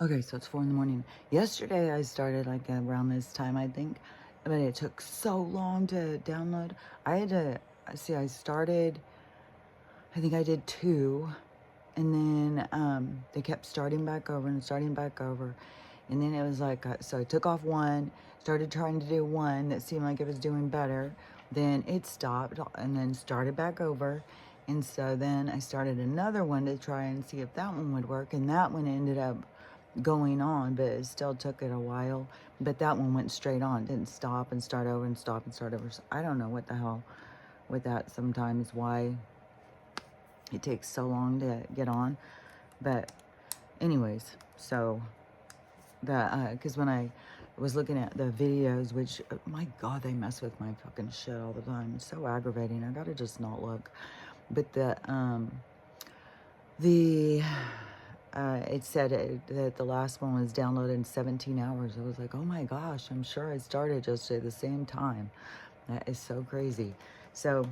Okay, so it's 4 in the morning. Yesterday I started like around this time, I think, but it took so long to download. I had to see. I started. I think I did two, and then they kept starting back over and starting back over, and then it was like so I took off one, started trying to do one that seemed like it was doing better. Then it stopped and then started back over. And so then I started another one to try and see if that one would work. And that one ended up going on, but it still took it a while. But that one went straight on, didn't stop and start over and stop and start over. So I don't know what the hell with that sometimes, why it takes so long to get on. But anyways, so the because when I was looking at the videos, which my god, they mess with my fucking shit all the time. It's so aggravating. I gotta just not look. But the it said that the last one was downloaded in 17 hours. I was like, oh my gosh, I'm sure I started just at the same time. That is so crazy. So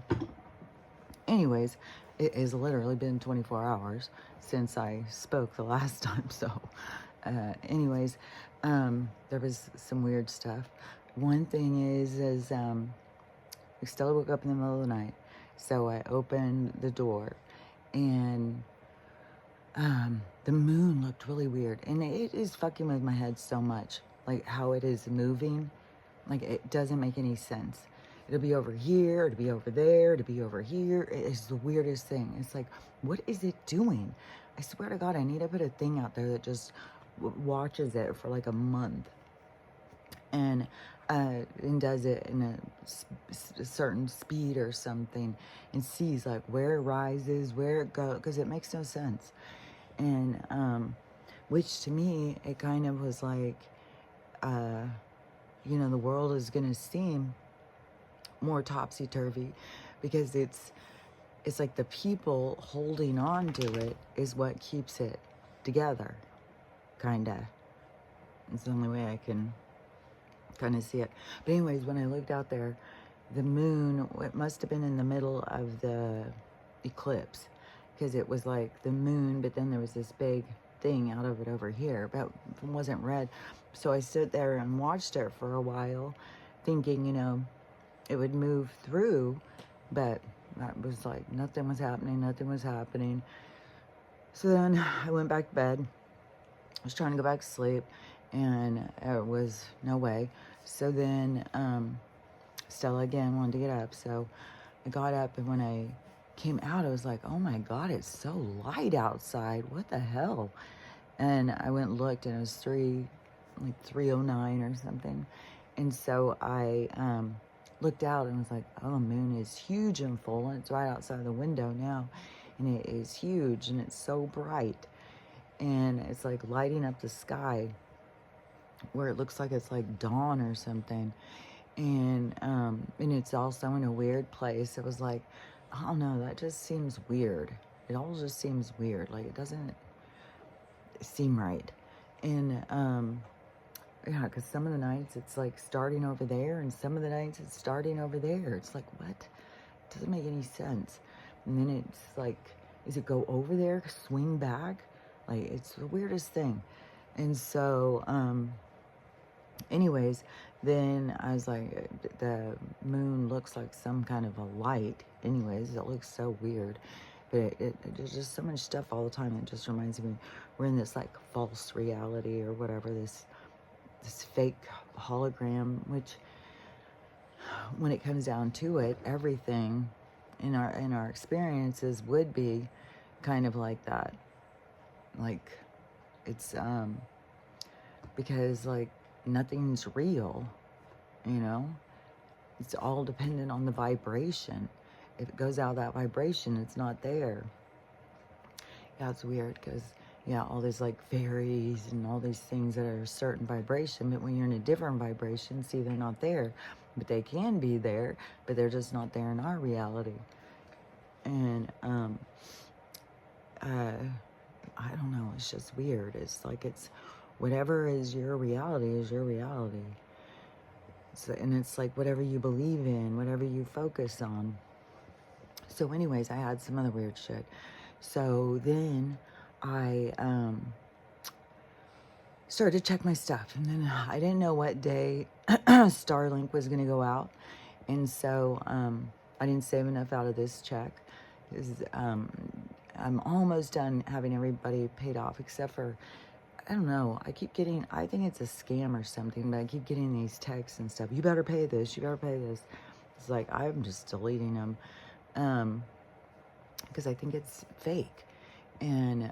anyways, it has literally been 24 hours since I spoke the last time. So anyways, there was some weird stuff. One thing is Stella woke up in the middle of the night. So I opened the door and the moon looked really weird. And it is fucking with my head so much. Like how it is moving. Like it doesn't make any sense. It'll be over here, it'll be over there, it'll be over here. It is the weirdest thing. It's like, what is it doing? I swear to God, I need to put a thing out there that just watches it for like a month and does it in a certain speed or something and sees like where it rises, where it goes, because it makes no sense. And which to me, it kind of was like, the world is going to seem more topsy-turvy because it's like the people holding on to it is what keeps it together, kind of. It's the only way I can kind of see it. But anyways, when I looked out there, the moon, it must have been in the middle of the eclipse because it was like the moon, but then there was this big thing out of it over here, but it wasn't red. So I stood there and watched it for a while thinking, it would move through, but that was like nothing was happening, nothing was happening. So then I went back to bed. I was trying to go back to sleep and it was no way. So then Stella again wanted to get up, so I got up, and when I came out I was like, oh my god, it's so light outside, what the hell? And I went and looked and it was 3:09 or something. And so I looked out and was like, oh, the moon is huge and full, and it's right outside the window now, and it is huge and it's so bright, and it's like lighting up the sky where it looks like it's like dawn or something. And it's also in a weird place. It was like, I don't know, that just seems weird. It all just seems weird. Like it doesn't seem right. And yeah, because some of the nights it's like starting over there, and some of the nights it's starting over there. It's like, what? It doesn't make any sense. And then it's like, is it go over there, swing back? Like, it's the weirdest thing. And so, anyways, then I was like, the moon looks like some kind of a light. Anyways, it looks so weird. But there's just so much stuff all the time. It just reminds me we're in this like false reality or whatever, this fake hologram, which when it comes down to it, everything in our experiences would be kind of like that. Like it's because like nothing's real, you know? It's all dependent on the vibration. If it goes out that vibration, it's not there. Yeah, it's weird because, yeah, all these like fairies and all these things that are a certain vibration, but when you're in a different vibration, see, they're not there. But they can be there, but they're just not there in our reality. And I don't know, it's just weird. It's like it's whatever is your reality is your reality. And it's like whatever you believe in, whatever you focus on. So anyways, I had some other weird shit. So then I started to check my stuff. And then I didn't know what day Starlink was going to go out. And so I didn't save enough out of this check. 'Cause, I'm almost done having everybody paid off except for, I don't know, I keep getting, I think it's a scam or something, but I keep getting these texts and stuff. You better pay this, you better pay this. It's like, I'm just deleting them because I think it's fake. And,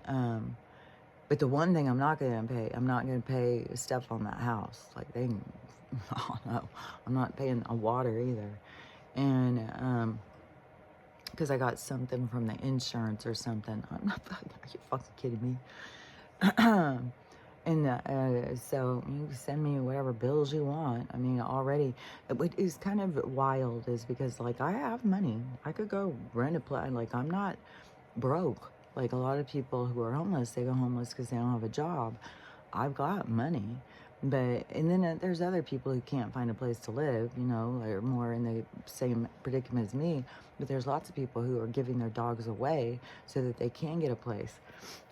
but the one thing I'm not going to pay, I'm not going to pay stuff on that house. Like they, oh no, I'm not paying a water either. And, because I got something from the insurance or something. I'm not, are you fucking kidding me? And so you send me whatever bills you want. I mean, already, what is kind of wild is because, like, I have money. I could go rent a place. Like, I'm not broke. Like, a lot of people who are homeless, they go homeless because they don't have a job. I've got money. But, and then there's other people who can't find a place to live, you know, they're more in the same predicament as me. But there's lots of people who are giving their dogs away so that they can get a place.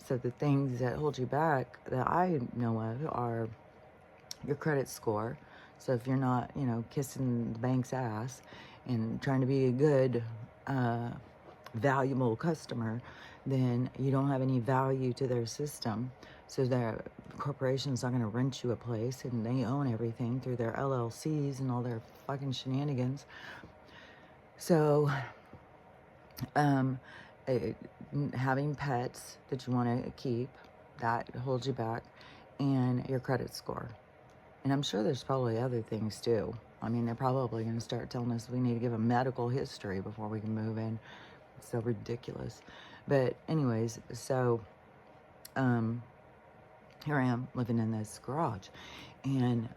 So the things that hold you back that I know of are your credit score. So if you're not, you know, kissing the bank's ass and trying to be a good, valuable customer, then you don't have any value to their system. So their corporation's not going to rent you a place, and they own everything through their LLCs and all their fucking shenanigans. So, having pets that you want to keep, that holds you back, and your credit score. And I'm sure there's probably other things too. I mean, they're probably going to start telling us we need to give a medical history before we can move in. It's so ridiculous. But anyways, so here I am living in this garage. And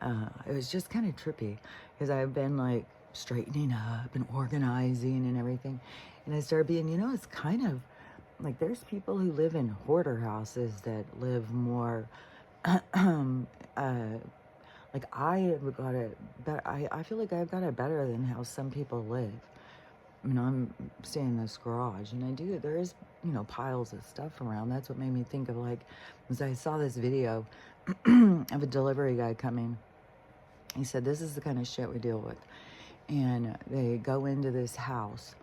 it was just kind of trippy because I've been like straightening up and organizing and everything. And I started being, you know, it's kind of like there's people who live in hoarder houses that live more, like I have got it better. I feel like I've got it better than how some people live. I mean, I'm staying in this garage, and there is, you know, piles of stuff around. That's what made me think of, like, as I saw this video of a delivery guy coming. He said, this is the kind of shit we deal with. And they go into this house.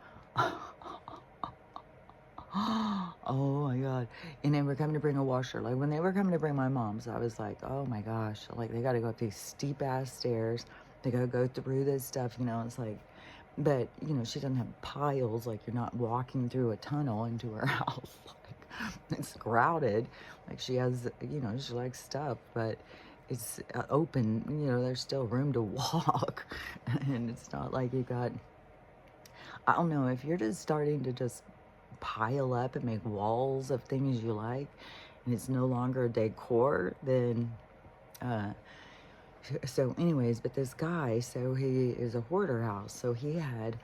Oh my God. And they were coming to bring a washer. Like when they were coming to bring my mom's, I was like, oh my gosh, like they got to go up these steep ass stairs. They got to go through this stuff, you know, it's like, but you know, she doesn't have piles. Like you're not walking through a tunnel into her house. Like it's crowded. Like she has, you know, she likes stuff, but it's open, you know, there's still room to walk. And it's not like you got, I don't know, if you're just starting to just pile up and make walls of things you like, and it's no longer decor, then, so anyways, but this guy, so he is a hoarder house, so he had,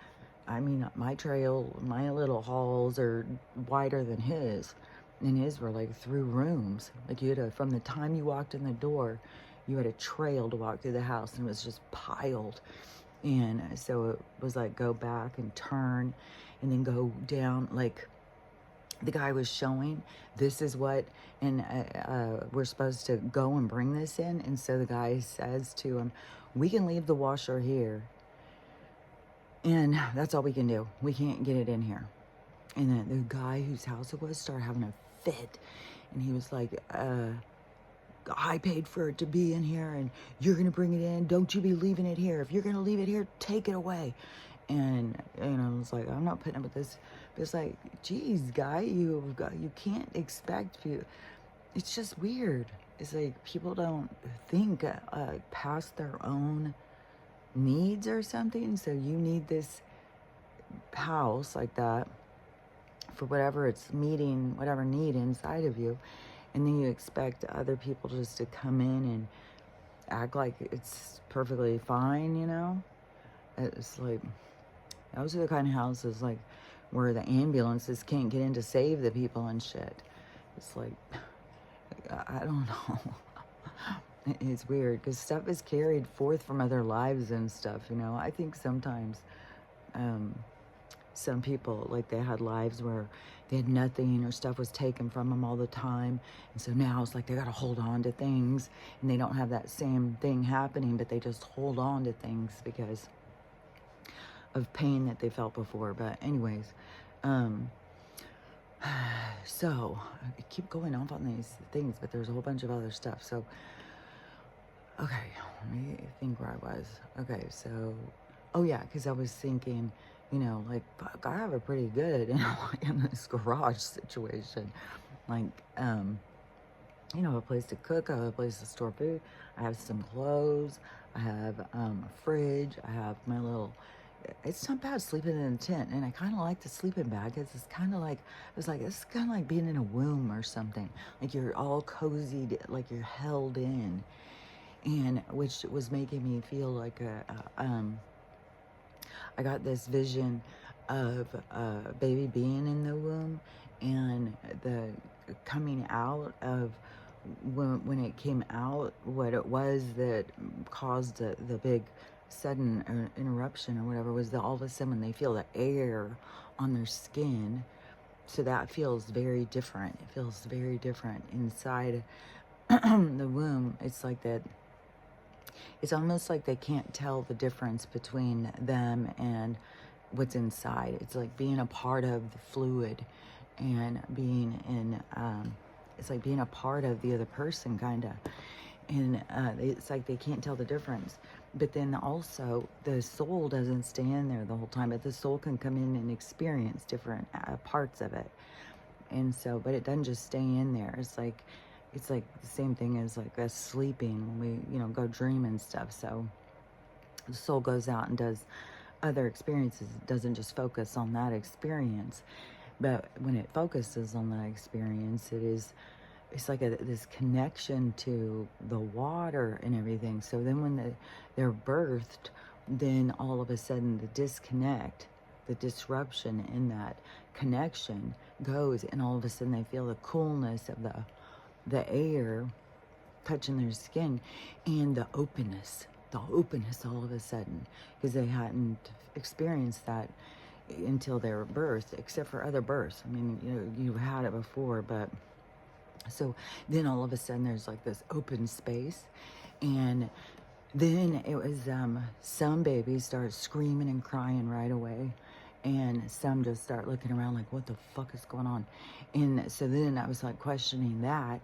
I mean, my trail, my little halls are wider than his, and his were like through rooms, like you had to, from the time you walked in the door, you had a trail to walk through the house, and it was just piled. And so it was like go back and turn and then go down. Like the guy was showing, this is what, and we're supposed to go and bring this in. And so the guy says to him, we can leave the washer here, and that's all we can do. We can't get it in here. And then the guy whose house it was started having a fit. And he was like, I paid for it to be in here, and you're going to bring it in. Don't you be leaving it here. If you're going to leave it here, take it away. And I was like, I'm not putting up with this. But it's like, geez, guy, you can't expect you. It's just weird. It's like people don't think past their own needs or something. So you need this house like that for whatever it's meeting, whatever need inside of you. And then you expect other people just to come in and act like it's perfectly fine, you know? It's like, those are the kind of houses like where the ambulances can't get in to save the people and shit. It's like, I don't know. It's weird because stuff is carried forth from other lives and stuff, you know? I think sometimes, some people, like, they had lives where they had nothing or stuff was taken from them all the time. And so now it's like they got to hold on to things, and they don't have that same thing happening, but they just hold on to things because of pain that they felt before. But anyways, um, so I keep going off on these things, but there's a whole bunch of other stuff. So, okay, let me think where I was. Okay, so, oh yeah, because I was thinking, you know, like, fuck, I have it pretty good in this garage situation. Like, you know, a place to cook, I have a place to store food, I have some clothes, I have a fridge, I have my little, it's not bad sleeping in a tent, and I kind of like the sleeping bag because it's kind of like, it's kind of like being in a womb or something, like you're all cozied, like you're held in, and which was making me feel like I got this vision of a baby being in the womb, and the coming out of when it came out, what it was that caused the big sudden interruption or whatever was that all of a sudden when they feel the air on their skin. So that feels very different. It feels very different inside the womb. It's like that. It's almost like they can't tell the difference between them and what's inside. It's like being a part of the fluid and being in, it's like being a part of the other person, kind of. And it's like they can't tell the difference. But then also, the soul doesn't stay in there the whole time, but the soul can come in and experience different parts of it. And so, but it doesn't just stay in there. It's like the same thing as like us sleeping when we, you know, go dream and stuff. So the soul goes out and does other experiences. It doesn't just focus on that experience. But when it focuses on that experience, it's like this connection to the water and everything. So then when they're birthed, then all of a sudden the disconnect, the disruption in that connection goes, and all of a sudden they feel the coolness of the air touching their skin, and the openness all of a sudden, because they hadn't experienced that until their birth, except for other births. I mean, you know, you've had it before, but so then all of a sudden there's like this open space, and then it was some babies start screaming and crying right away, and some just start looking around like, what the fuck is going on? And so then I was like questioning that,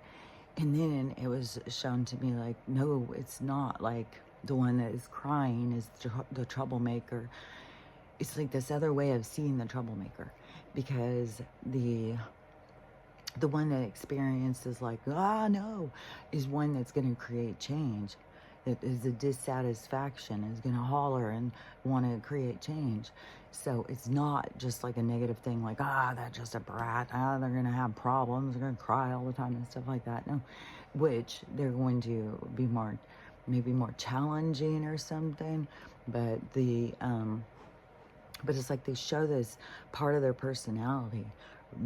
and then it was shown to me like, no, it's not. Like, the one that is crying is the troublemaker. It's like this other way of seeing the troublemaker, because the one that experiences like, ah, no, is one that's going to create change. That is a dissatisfaction, is going to holler and want to create change. So it's not just like a negative thing, like, ah, that's just a brat. Ah, they're going to have problems. They're going to cry all the time and stuff like that. No, which they're going to be more, maybe more challenging or something. But but it's like they show this part of their personality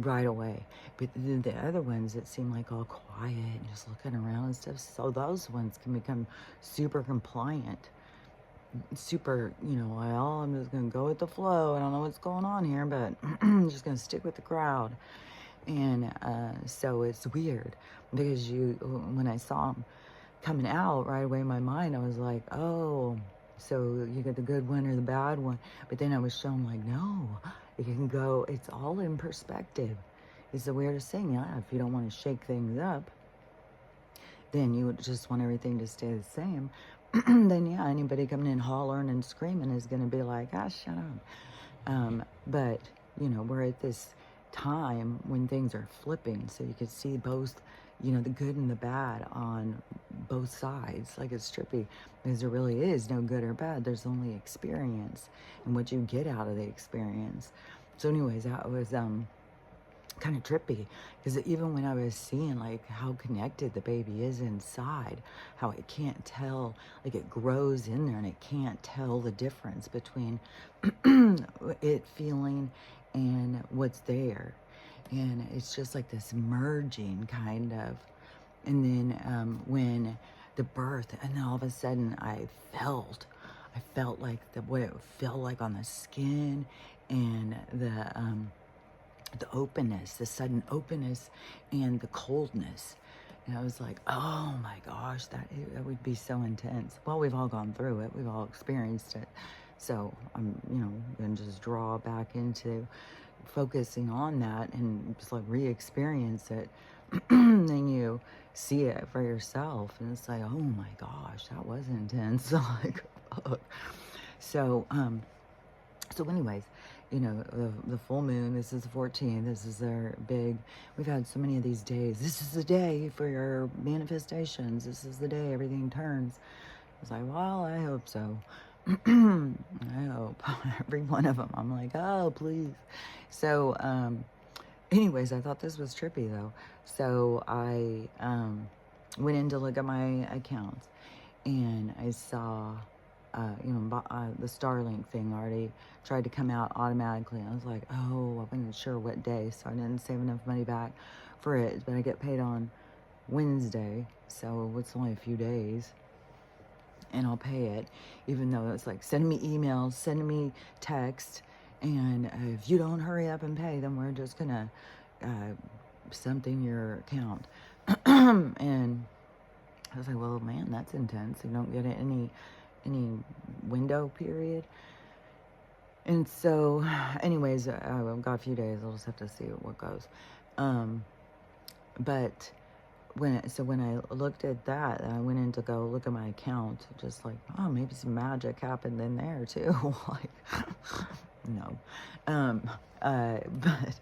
right away. But the other ones that seem like all quiet and just looking around and stuff, so those ones can become super compliant, super, you know, well, I'm just gonna go with the flow. I don't know what's going on here, but I'm just gonna stick with the crowd. And so it's weird, because when I saw them coming out right away in my mind, I was like, oh, so you get the good one or the bad one. But then I was shown like, no, it can go, it's all in perspective. It's the weirdest thing. Yeah, if you don't want to shake things up, then you would just want everything to stay the same. Then yeah, anybody coming in hollering and screaming is going to be like, ah, shut up. But, you know, we're at this time when things are flipping, so you could see both, you know, the good and the bad on both sides. Like, it's trippy, because there really is no good or bad. There's only experience and what you get out of the experience. So anyways, that was kind of trippy, because even when I was seeing like how connected the baby is inside, how it can't tell, like it grows in there and it can't tell the difference between it feeling and what's there. And it's just like this merging kind of. And then when the birth, and then all of a sudden I felt I felt like what it felt like on the skin, and the openness, the sudden openness, and the coldness. And I was like, oh my gosh, that would be so intense. Well, we've all gone through it. We've all experienced it. So I'm, going to just draw back into focusing on that and just like re-experience it. Then you see it for yourself, and it's like, oh my gosh, that was intense. Like, so, so anyways, the full moon, this is the 14th, this is their big, we've had so many of these days. This is the day for your manifestations. This is the day everything turns. It's like, well, I hope so. I hope. Every one of them. I'm like, oh, please. So, anyways, I thought this was trippy, though. So I went in to look at my accounts, and I saw, the Starlink thing already tried to come out automatically. I was like, oh, I wasn't sure what day, so I didn't save enough money back for it. But I get paid on Wednesday, so it's only a few days. And I'll pay it, even though it's like sending me emails, sending me text, and if you don't hurry up and pay, then we're just gonna something your account. And I was like, well, man, that's intense. You don't get any window period. And so, anyways, I've got a few days. I'll just have to see what goes. But when I looked at that, I went in to go look at my account, just like, oh, maybe some magic happened in there too. Like, no. But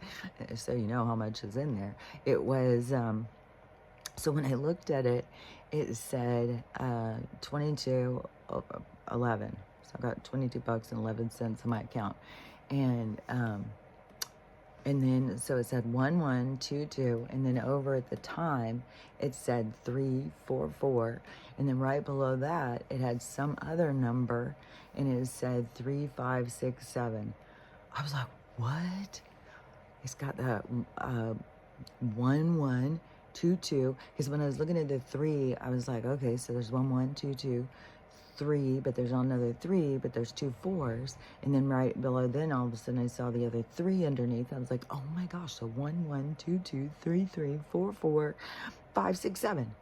so you know how much is in there. It was, so when I looked at it, it said 22.11. So I got $22.11 in my account. And then, so it said 1122, and then over at the time, it said 344, and then right below that, it had some other number, and it said 3567. I was like, what? It's got that 1122, because when I was looking at the 3, I was like, okay, so there's 1122. 3, but there's another 3, but there's 2 4s, and then right below, then all of a sudden I saw the other 3 underneath. I was like, oh my gosh, so 1 1 2 2 3 3 4 4 5 6 7.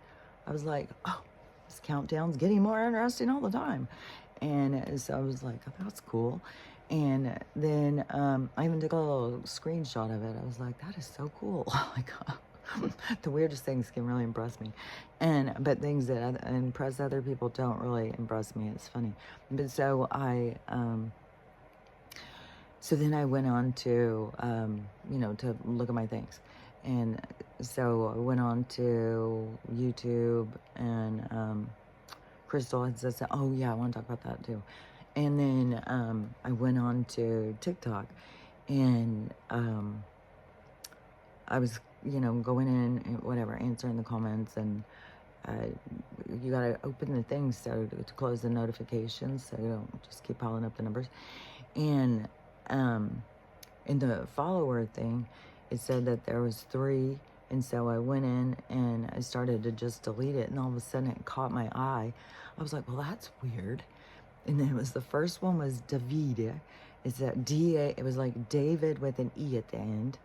I was like, oh, this countdown's getting more interesting all the time. And so I was like, oh, that's cool. And then I even took a little screenshot of it. I was like, that is so cool. Like, the weirdest things can really impress me, but things that impress other people don't really impress me. It's funny. But so so then I went on to to look at my things, and so I went on to YouTube, and Crystal had said, oh yeah, I want to talk about that too. And then I went on to TikTok, and I was going in and whatever, answering the comments, and you got to open the things so to close the notifications, so you don't just keep piling up the numbers. And in the follower thing, it said that there was 3, and so I went in and I started to just delete it, and all of a sudden it caught my eye. I was like, well, that's weird. And then the first one was Davide. It's that D-A, it was like David with an E at the end.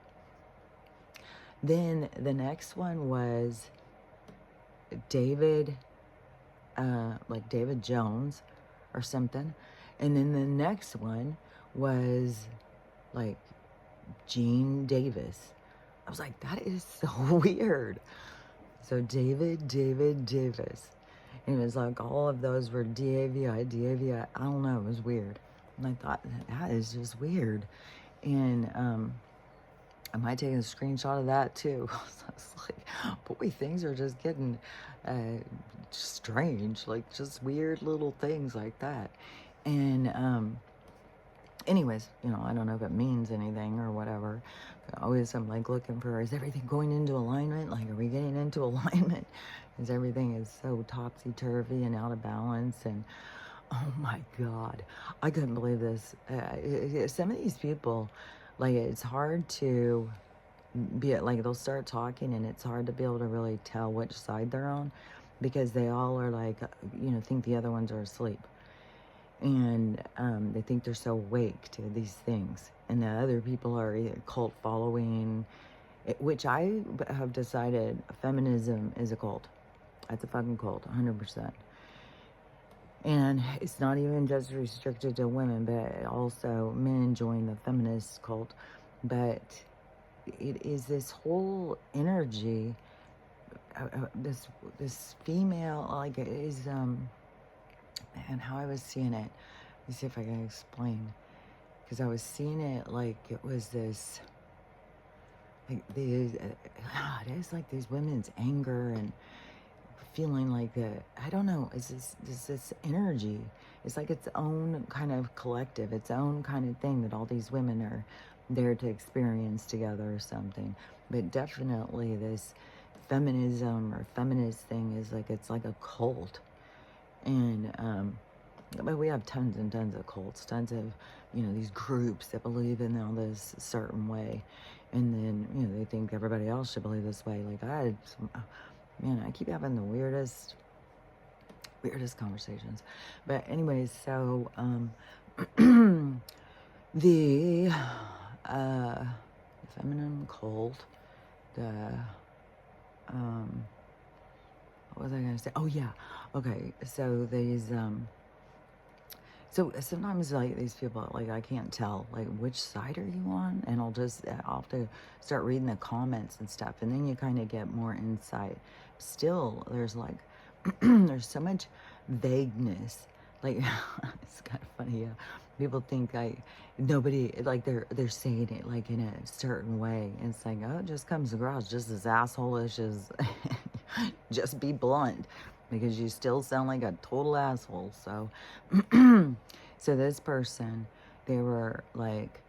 Then the next one was David, like David Jones or something. And then the next one was like Gene Davis. I was like, that is so weird. So David Davis. And it was like all of those were D-A-V-I. I don't know, it was weird. And I thought, that is just weird. And I might take a screenshot of that too. I was like, boy, things are just getting strange, like just weird little things like that. And anyways, I don't know if it means anything or whatever. But always I'm like looking for, is everything going into alignment? Like, are we getting into alignment? Because everything is so topsy-turvy and out of balance. And oh my God, I couldn't believe this. Some of these people, like, it's hard to be, like, they'll start talking and it's hard to be able to really tell which side they're on, because they all are like, think the other ones are asleep. And they think they're so awake to these things. And the other people are cult following, which I have decided feminism is a cult. That's a fucking cult, 100%. And it's not even just restricted to women, but also men join the feminist cult. But it is this whole energy, this female, like it is, and how I was seeing it. Let me see if I can explain. Because I was seeing it like it was this, like these, it is like these women's anger and feeling like that. I don't know. It's this energy. It's like its own kind of collective, its own kind of thing that all these women are there to experience together or something. But definitely this feminism or feminist thing is like, it's like a cult. And but we have tons and tons of cults, tons of, these groups that believe in all this certain way. And then, they think everybody else should believe this way. Like I keep having the weirdest conversations. But anyways, so the feminine cult, what was I gonna say? Oh yeah, okay. So these so sometimes like these people, like I can't tell like which side are you on, and I'll have to start reading the comments and stuff, and then you kind of get more insight. Still, there's like there's so much vagueness. Like it's kind of funny. People think like nobody, like they're saying it like in a certain way, and it's like, oh, it just comes across just as asshole-ish as just be blunt, because you still sound like a total asshole. So so this person, they were like,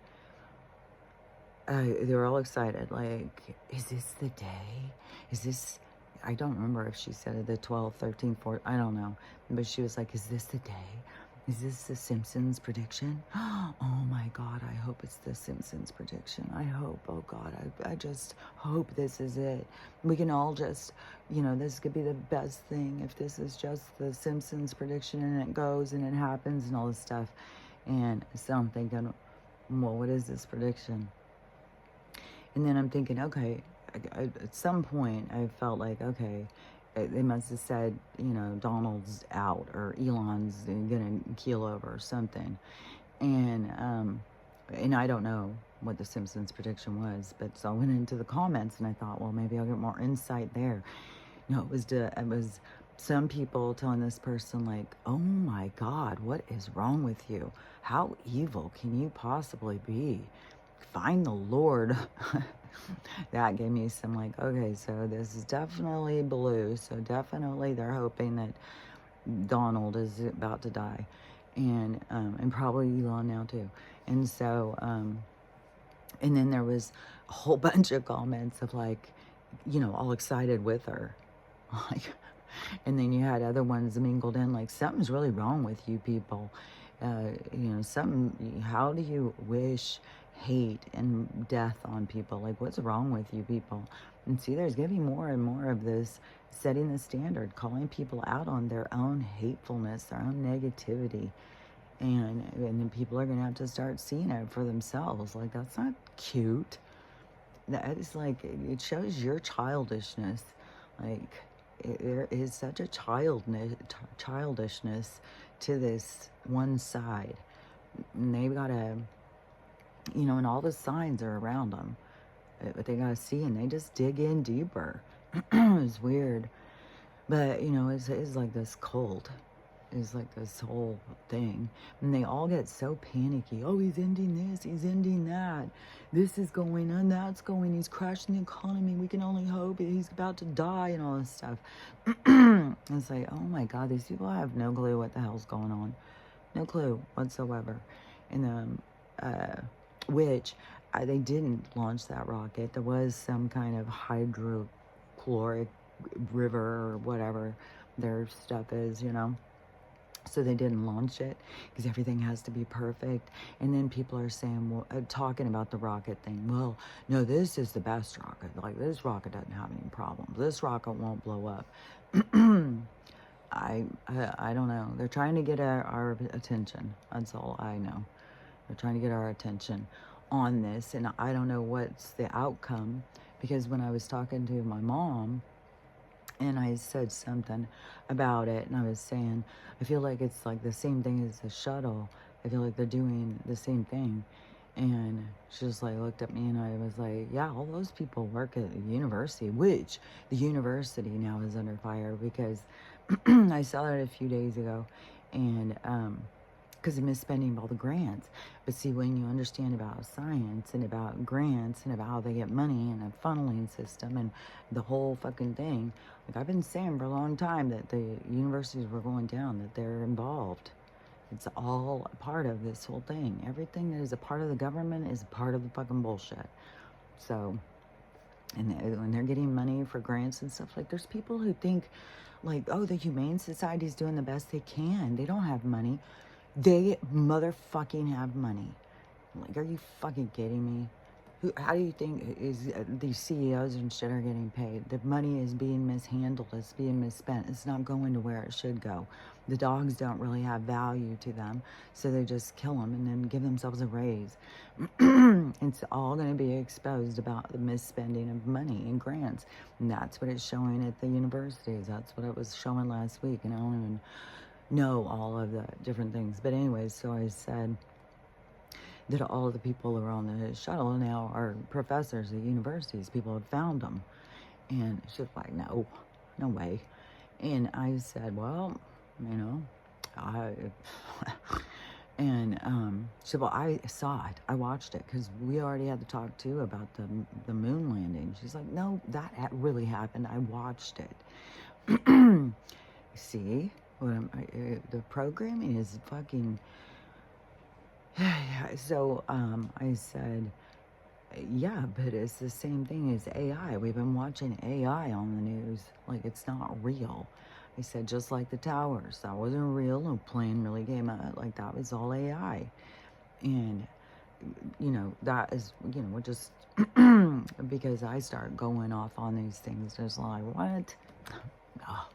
they were all excited, like, is this the day? Is this, I don't remember if she said it, the 12th, 13th, 14th, I don't know. But she was like, is this the day? Is this the Simpsons prediction? Oh my God, I hope it's the Simpsons prediction. I hope, oh God, I just hope this is it. We can all just, this could be the best thing if this is just the Simpsons prediction and it goes and it happens and all this stuff. And so I'm thinking, well, what is this prediction? And then I'm thinking, okay, at some point I felt like, okay, they must have said, Donald's out or Elon's gonna keel over or something. And I don't know what the Simpsons prediction was, but so I went into the comments and I thought, well, maybe I'll get more insight there. It was some people telling this person like, oh my God, what is wrong with you? How evil can you possibly be? Find the Lord. That gave me some like, okay, so this is definitely blue. So definitely they're hoping that Donald is about to die. And probably Elon now too. And so, and then there was a whole bunch of comments of like, all excited with her. Like, and then you had other ones mingled in like, something's really wrong with you people. How do you wish hate and death on people? Like, what's wrong with you people? And see, there's going to be more and more of this setting the standard, calling people out on their own hatefulness, their own negativity. And then people are going to have to start seeing it for themselves. Like, that's not cute. That is like, it shows your childishness. Like, there is such a childishness to this one side. And they've got to, and all the signs are around them. But they got to see, and they just dig in deeper. It's weird. But, it's like this cult. It's like this whole thing. And they all get so panicky. Oh, he's ending this. He's ending that. This is going on. That's going. He's crashing the economy. We can only hope he's about to die and all this stuff. It's like, oh my God, these people have no clue what the hell's going on. No clue whatsoever. And, which they didn't launch that rocket. There was some kind of hydrochloric river or whatever their stuff is, So they didn't launch it because everything has to be perfect. And then people are saying, well, talking about the rocket thing. Well, no, this is the best rocket. Like, this rocket doesn't have any problems. This rocket won't blow up. I don't know. They're trying to get our attention. That's all I know. They're trying to get our attention on this, and I don't know what's the outcome, because when I was talking to my mom and I said something about it, and I was saying, I feel like it's like the same thing as the shuttle. I feel like they're doing the same thing. And she just like looked at me, and I was like, yeah, all those people work at the university, which the university now is under fire because I saw it a few days ago, and because of misspending of all the grants. But see, when you understand about science and about grants and about how they get money and a funneling system and the whole fucking thing, like I've been saying for a long time that the universities were going down, that they're involved. It's all a part of this whole thing. Everything that is a part of the government is a part of the fucking bullshit. So, and when they're getting money for grants and stuff, like there's people who think like, oh, the Humane Society is doing the best they can. They don't have money. They motherfucking have money. Like, are you fucking kidding me? How do you think these CEOs and shit are getting paid? The money is being mishandled. It's being misspent. It's not going to where it should go. The dogs don't really have value to them, so they just kill them and then give themselves a raise. It's all going to be exposed about the misspending of money and grants. And that's what it's showing at the universities. That's what it was showing last week. And I don't even know all of the different things. But anyways, so I said that all of the people who are on the shuttle now are professors at universities. People have found them. And she was like, no way. And I said, well, you know, and she said, well, I saw it. I watched it because we already had to talk too about the moon landing. She's like, no, that really happened. I watched it. See, the programming is fucking... So I said, yeah, but it's the same thing as AI. We've been watching AI on the news. Like, it's not real. I said, just like the towers. That wasn't real. No plane really came out. Like, that was all AI. And, you know, that is, you know, just because I start going off on these things, just like, what? Oh.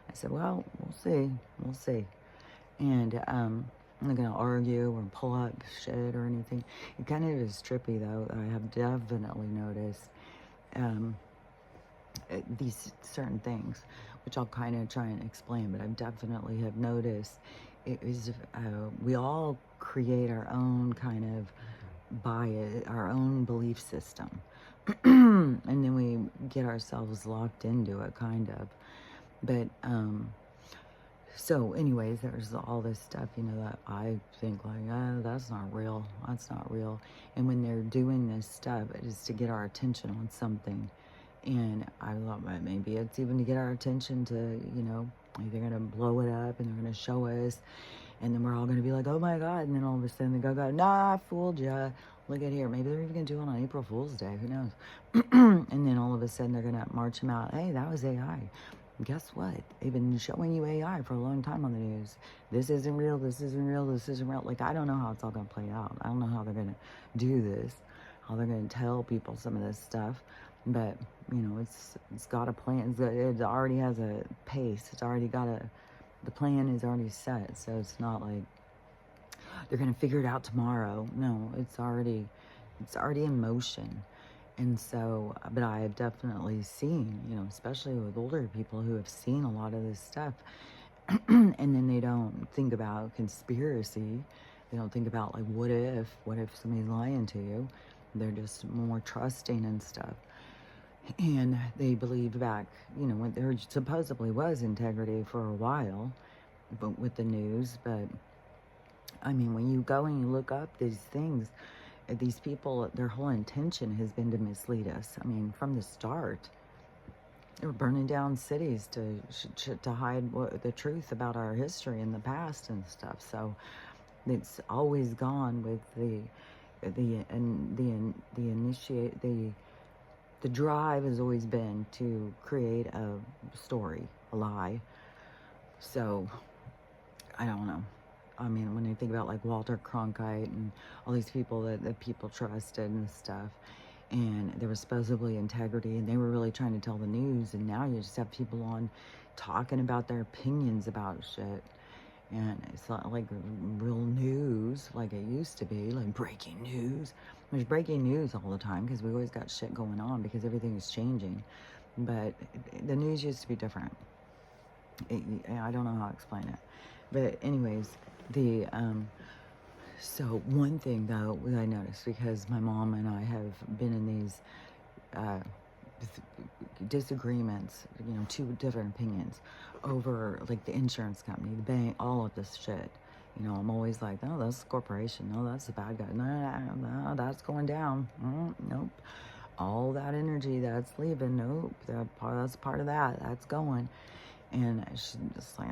I said, well, we'll see. And I'm not going to argue or pull up shit or anything. It kind of is trippy, though. I have definitely noticed these certain things, which I'll kind of try and explain, but I definitely have noticed it is, we all create our own kind of bias, our own belief system. And then we get ourselves locked into it, kind of. But, so anyways, there's all this stuff, you know, that I think like, oh, that's not real. That's not real. And when they're doing this stuff, it is to get our attention on something. And I thought maybe it's even to get our attention to, you know, like they're going to blow it up and they're going to show us. And then we're all going to be like, oh my God. And then all of a sudden they go, nah, I fooled ya. Look at here. Maybe they're even going to do it on April Fool's Day. Who knows? And then all of a sudden they're going to march them out. Hey, that was AI. Guess what? They've been showing you AI for a long time on the news. This isn't real. This isn't real. This isn't real. Like, I don't know how it's all going to play out. I don't know how they're going to do this, how they're going to tell people some of this stuff. But, you know, it's got a plan. It already has a pace. It's already got the plan is already set. So it's not like they're going to figure it out tomorrow. No, it's already in motion. And so, but I have definitely seen, you know, especially with older people who have seen a lot of this stuff, and then they don't think about conspiracy. They don't think about, like, what if somebody's lying to you? They're just more trusting and stuff. And they believe back, you know, when there supposedly was integrity for a while, but with the news. But, I mean, when you go and you look up these things, these people, their whole intention has been to mislead us. I mean, from the start, they were burning down cities to hide the truth about our history in the past and stuff. So it's always gone with the drive has always been to create a story, a lie. So I don't know. I mean, when you think about like Walter Cronkite and all these people that people trusted and stuff, and there was supposedly integrity, and they were really trying to tell the news, and now you just have people on talking about their opinions about shit. And it's not like real news like it used to be, like breaking news. There's breaking news all the time because we always got shit going on because everything is changing. But the news used to be different. I don't know how to explain it. But anyways, so one thing though that I noticed, because my mom and I have been in these uh, disagreements, two different opinions over like the insurance company, the bank, all of this shit. I'm always like, no, that's the corporation. No, that's the bad guy. No, that's going down. Nope. All that energy that's leaving. Nope. That's part of that. That's going. And she's just like,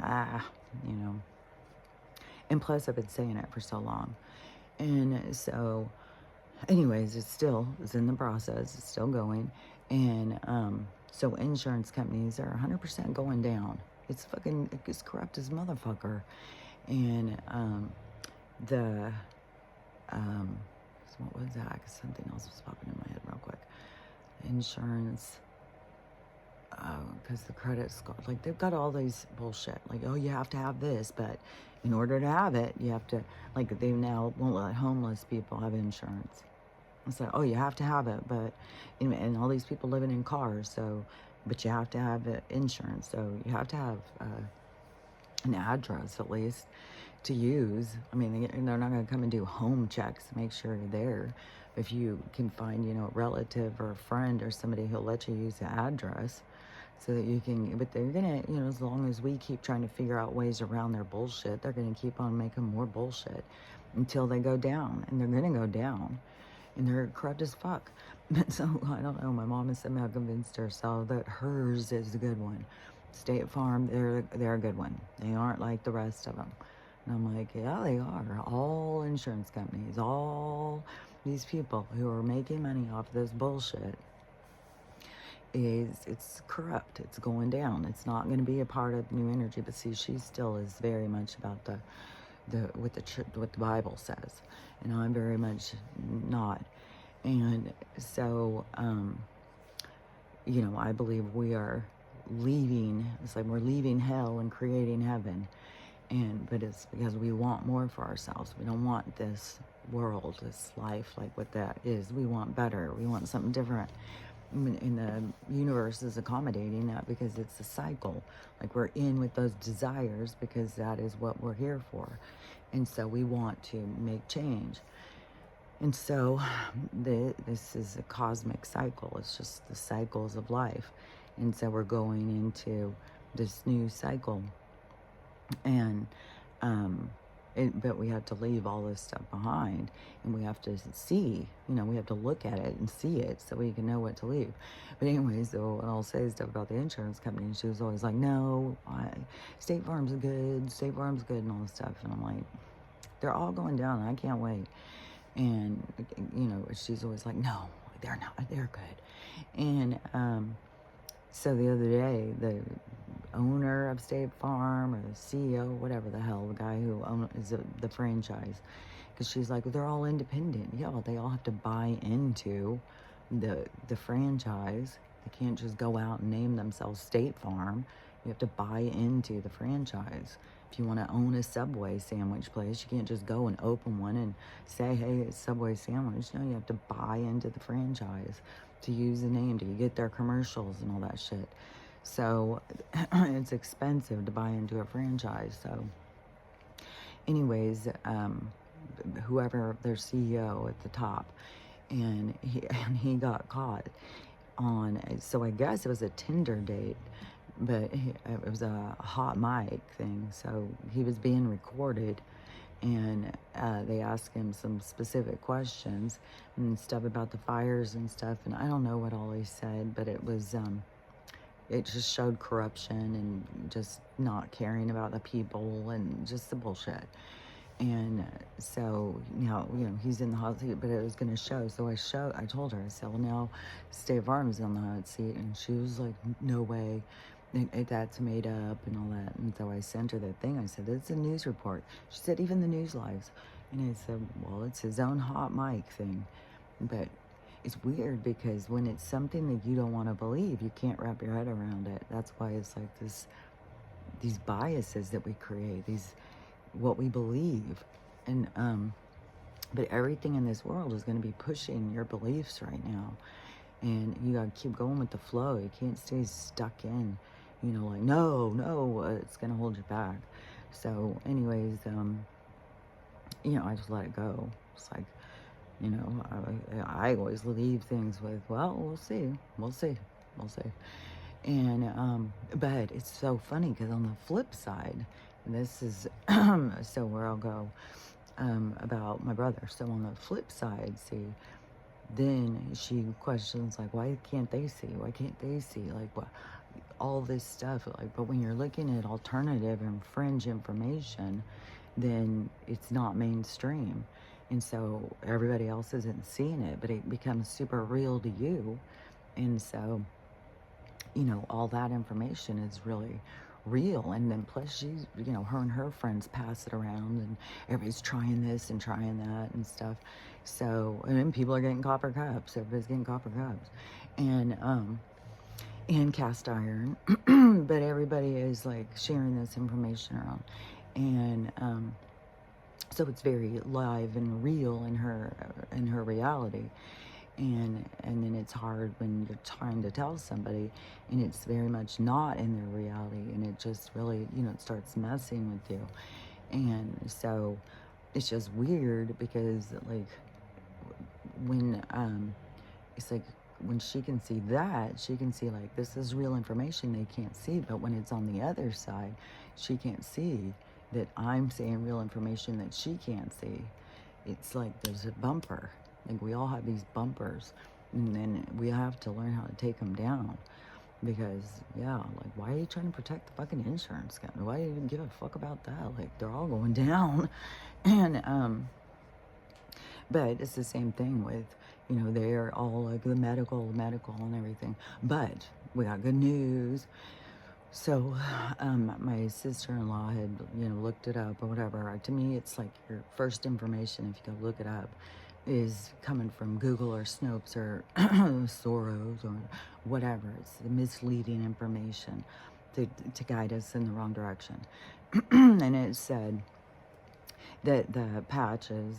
And plus, I've been saying it for so long. And so, anyways, it's in the process. It's still going. And so insurance companies are 100% going down. It's corrupt as motherfucker. And what was that? 'Cause something else was popping in my head real quick. Insurance, because the credit score, like they've got all these bullshit. Like, oh, you have to have this, but in order to have it, you have to, like, they now won't let homeless people have insurance. It's like, oh, you have to have it, but, and all these people living in cars, so, but you have to have insurance, so you have to have an address at least to use. I mean, they're not going to come and do home checks to make sure you're there. If you can find, a relative or a friend or somebody who'll let you use the address so that you can, but they're going to, as long as we keep trying to figure out ways around their bullshit, they're going to keep on making more bullshit until they go down, and they're going to go down, and they're corrupt as fuck. So, I don't know, my mom has somehow convinced herself that hers is a good one. State Farm, they're a good one. They aren't like the rest of them. And I'm like, yeah, they are. All insurance companies, all these people who are making money off this bullshit, it's corrupt. It's going down. It's not going to be a part of New Energy. But see, she still is very much about what the Bible says, and I'm very much not. And so, I believe we are leaving. It's like we're leaving hell and creating heaven. But it's because we want more for ourselves. We don't want this world, this life, like what that is. We want better. We want something different. And the universe is accommodating that because it's a cycle. Like, we're in with those desires because that is what we're here for. And so we want to make change. And so this is a cosmic cycle. It's just the cycles of life. And so we're going into this new cycle. And but we have to leave all this stuff behind, and we have to see, we have to look at it and see it so we can know what to leave. But anyways, so I'll say stuff about the insurance company, and she was always like, no, State Farm's good, and all this stuff. And I'm like, they're all going down, and I can't wait. And, she's always like, no, they're not, they're good. And so the other day, the owner of State Farm, or the CEO, whatever the hell, the guy who is the franchise, because she's like, they're all independent. Yeah, well, they all have to buy into the franchise. They can't just go out and name themselves State Farm. You have to buy into the franchise. If you want to own a Subway sandwich place, you can't just go and open one and say, hey, it's Subway sandwich. No, you have to buy into the franchise to use the name, to get their commercials and all that shit. So it's expensive to buy into a franchise. So anyways, whoever their CEO at the top, and he got caught on, so I guess it was a Tinder date, but it was a hot mic thing. So he was being recorded, and they asked him some specific questions and stuff about the fires and stuff. And I don't know what all he said, but it was, it just showed corruption and just not caring about the people and just the bullshit. And so, he's in the hot seat, but it was going to show. So I told her, I said, well, now State Farm's on the hot seat. And she was like, no way. That's made up and all that. And so I sent her that thing. I said, it's a news report. She said, even the news lives. And I said, well, it's his own hot mic thing. But it's weird because when it's something that you don't want to believe, you can't wrap your head around it. That's why it's like this these biases that we create, these what we believe, and but everything in this world is going to be pushing your beliefs right now, and you got to keep going with the flow. You can't stay stuck in, like no, it's going to hold you back. So, anyways, I just let it go. It's like, I always leave things with, well, we'll see. And but it's so funny because on the flip side, and this is so where I'll go about my brother. So on the flip side, see, then she questions like, why can't they see? Why can't they see? Like, what? All this stuff. Like, but when you're looking at alternative and fringe information, then it's not mainstream. And so everybody else isn't seeing it, but it becomes super real to you. And so, all that information is really real. And then plus she's, her and her friends pass it around, and everybody's trying this and trying that and stuff. So, and then people are getting copper cups. Everybody's getting copper cups. And cast iron. But everybody is like sharing this information around. And so it's very live and real in her reality. And then it's hard when you're trying to tell somebody and it's very much not in their reality, and it just really, it starts messing with you. And so it's just weird because like when it's like when she can see that, she can see like this is real information they can't see, but when it's on the other side, she can't see that I'm saying real information that she can't see. It's like there's a bumper. Like we all have these bumpers, and then we have to learn how to take them down. Because, like, why are you trying to protect the fucking insurance company? Why do you even give a fuck about that? Like, they're all going down. And, but it's the same thing with, they're all like the medical and everything. But we got good news. So, my sister-in-law had, looked it up or whatever. To me, it's like your first information, if you go look it up, is coming from Google or Snopes or Soros or whatever. It's the misleading information to guide us in the wrong direction. And it said that the patches,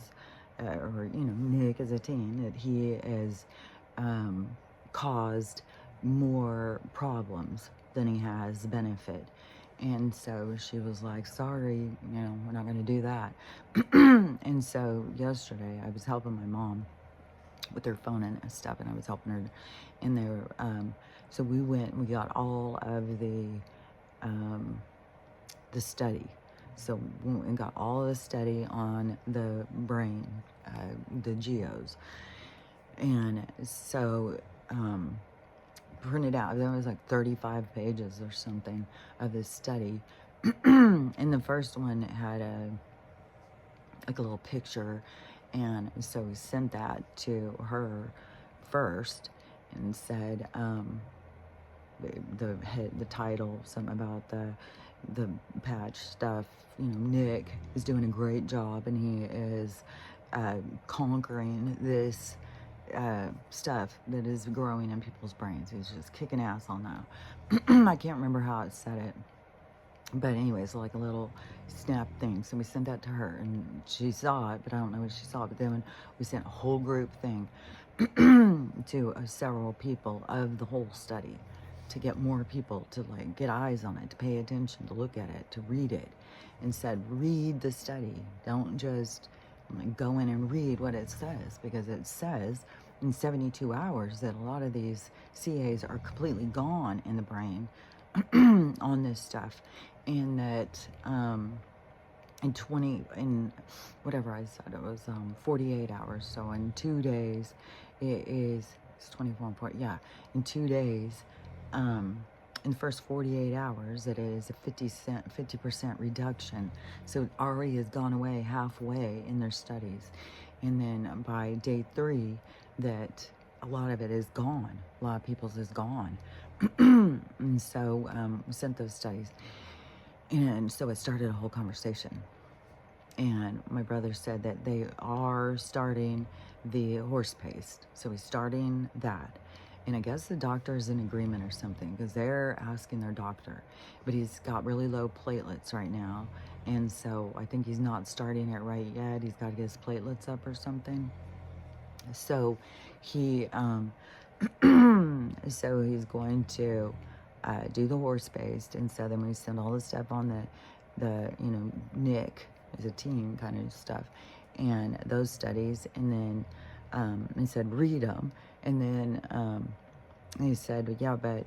or, Nick as a teen, that he has caused more problems than he has benefit. And so she was like, sorry, we're not going to do that. And so yesterday I was helping my mom with her phone and stuff, and I was helping her in there. So we got all of the study. So we got all of the study on the brain, the geos. And so, printed out. There was like 35 pages or something of this study. And the first one had a little picture, and so we sent that to her first and said the title, something about the patch stuff. Nick is doing a great job, and he is conquering this stuff that is growing in people's brains. He's just kicking ass on that. I can't remember how it said it, but anyways, like a little snap thing. So we sent that to her, and she saw it, but I don't know if she saw it. But then we sent a whole group thing to several people of the whole study, to get more people to like get eyes on it, to pay attention, to look at it, to read it, and said, read the study. Don't just go in and read what it says, because it says in 72 hours that a lot of these CAs are completely gone in the brain on this stuff, and that in whatever I said, it was 48 hours. So in 2 days, it's 24 and 40. Yeah, in 2 days, in the first 48 hours, it is a 50% reduction. So it already has gone away halfway in their studies. And then by day 3, that a lot of it is gone. A lot of people's is gone. And so we sent those studies. And so it started a whole conversation. And my brother said that they are starting the horse paste. So he's starting that. And I guess the doctor is in agreement or something because they're asking their doctor. But he's got really low platelets right now. And so I think he's not starting it right yet. He's got to get his platelets up or something. So he, so he's going to do the horse based. And so then we send all the stuff on the Nick as a team kind of stuff. And those studies. And then he said, read them. And then he said, yeah, but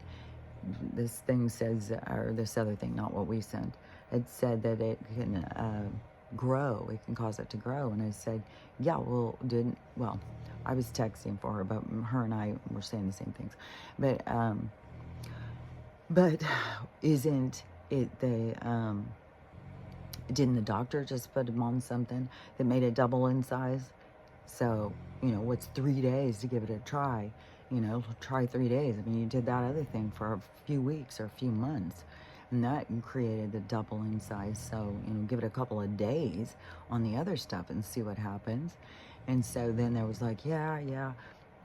this thing says, or this other thing, not what we sent, it said that it can grow. It can cause it to grow. And I said, yeah, well, I was texting for her, but her and I were saying the same things. But isn't it didn't the doctor just put him on something that made it double in size? So, what's 3 days to give it a try? Try 3 days. I mean, you did that other thing for a few weeks or a few months, and that created the double in size. So, give it a couple of days on the other stuff and see what happens. And so then there was like, yeah.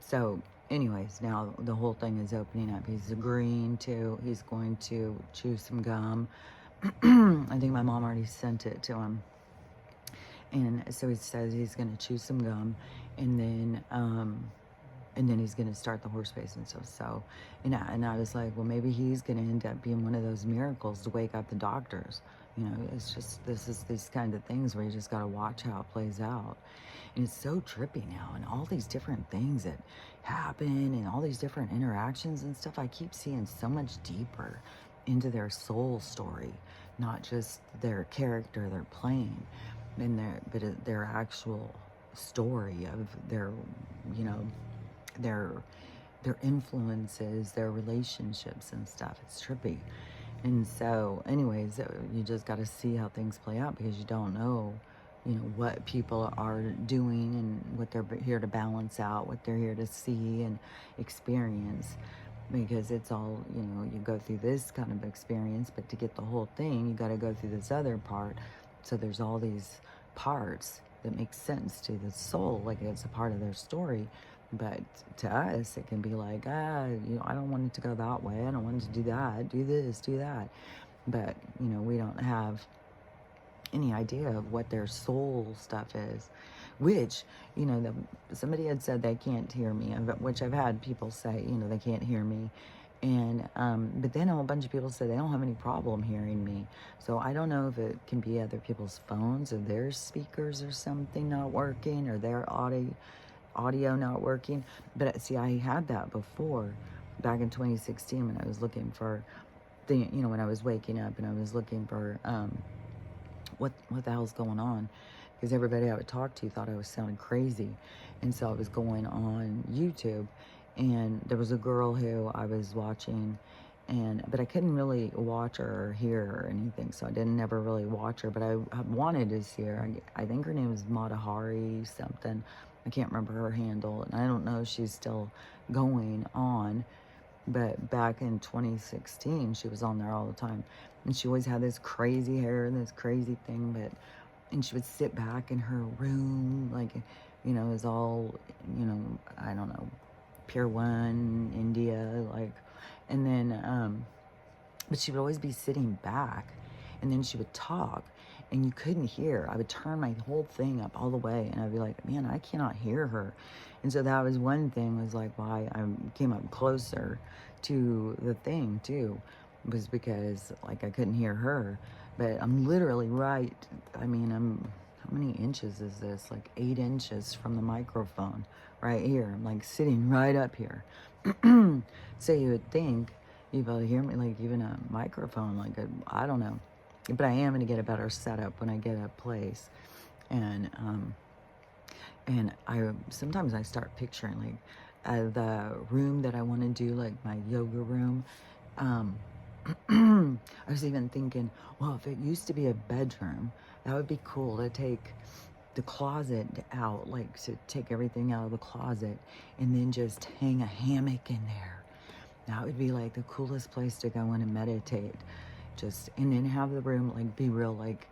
So, anyways, now the whole thing is opening up. He's agreeing he's going to chew some gum. I think my mom already sent it to him. And so he says he's going to chew some gum, and then he's going to start the horse race and stuff. So, and I was like, well, maybe he's going to end up being one of those miracles to wake up the doctors. It's just, these kind of things where you just got to watch how it plays out. And it's so trippy now, and all these different things that happen and all these different interactions and stuff. I keep seeing so much deeper into their soul story, not just their character they're playing, but their actual story of their influences, their relationships and stuff. It's trippy. And so anyways, you just got to see how things play out, because you don't know, what people are doing and what they're here to balance out, what they're here to see and experience. Because it's all, you go through this kind of experience, but to get the whole thing, you got to go through this other part. So there's all these parts that make sense to the soul, like it's a part of their story. But to us, it can be like, I don't want it to go that way. I don't want it to do that, do this, do that. But, we don't have any idea of what their soul stuff is. Which, somebody had said they can't hear me, which I've had people say, they can't hear me. And, but then a whole bunch of people said they don't have any problem hearing me. So I don't know if it can be other people's phones or their speakers or something not working, or their audio not working. But see, I had that before, back in 2016, when I was looking for when I was waking up and I was looking for, what the hell's going on? Because everybody I would talk to thought I was sounding crazy. And so I was going on YouTube, and there was a girl who I was watching, but I couldn't really watch her or hear her or anything, so I didn't never really watch her, but I wanted to see her. I think her name was Matahari something. I can't remember her handle, and I don't know if she's still going on, but back in 2016, she was on there all the time. And she always had this crazy hair and this crazy thing, and she would sit back in her room, like, it was all, I don't know, Pier 1, India, like, and then, but she would always be sitting back, and then she would talk, and you couldn't hear. I would turn my whole thing up all the way, and I'd be like, man, I cannot hear her. And so that was one thing, was like why I came up closer to the thing too, was because like I couldn't hear her. But I'm literally right. I mean, how many inches is this? Like 8 inches from the microphone right here. I'm like sitting right up here. So you would think you'd be able to hear me, like even a microphone, like I don't know. But I am going to get a better setup when I get a place. And sometimes I start picturing like the room that I want to do, like my yoga room. I was even thinking, well, if it used to be a bedroom, that would be cool to take the closet out, like to take everything out of the closet and then just hang a hammock in there. That would be like the coolest place to go in and meditate. And then have the room like be real, like,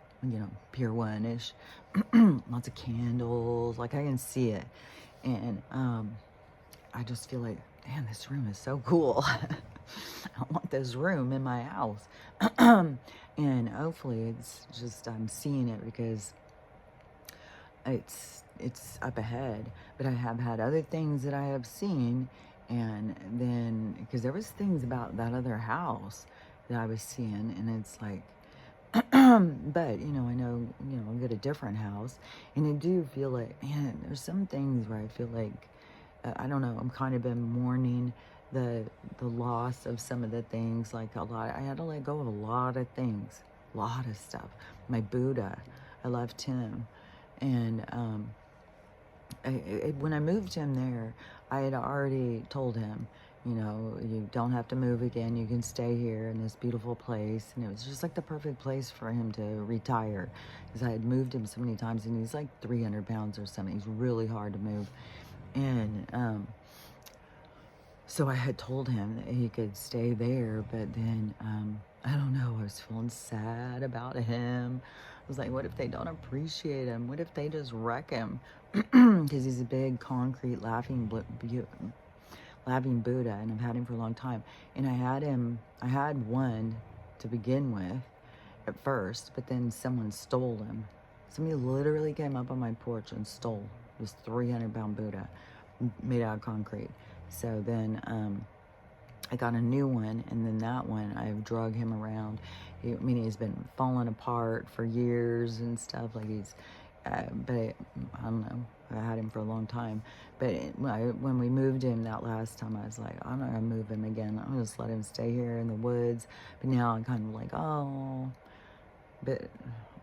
Pier 1-ish. Lots of candles, like I can see it. And I just feel like damn, this room is so cool. I want this room in my house. And hopefully it's just, I'm seeing it because it's up ahead. But I have had other things that I have seen, and then because there was things about that other house that I was seeing, and it's like, but I know, I'll get a different house, and I do feel like, man, there's some things where I feel like, I don't know, I'm kind of been mourning the loss of some of the things, like a lot. I had to let go of a lot of things, a lot of stuff. My Buddha, I left him, and when I moved him there, I had already told him, you don't have to move again. You can stay here in this beautiful place. And it was just like the perfect place for him to retire, because I had moved him so many times, and he's like 300 pounds or something. He's really hard to move. And so I had told him that he could stay there, but then, I don't know, I was feeling sad about him. I was like, what if they don't appreciate him? What if they just wreck him? Because he's a big concrete laughing Buddha, and I've had him for a long time. And I had one to begin with at first, but then someone stole him. Somebody literally came up on my porch and stole this 300-pound Buddha made out of concrete. So then I got a new one, and then that one, I've drug him around. He's been falling apart for years and stuff. Like but I don't know. I had him for a long time. But when we moved him that last time, I was like, I'm not going to move him again. I'm just let him stay here in the woods. But now I'm kind of like, oh. But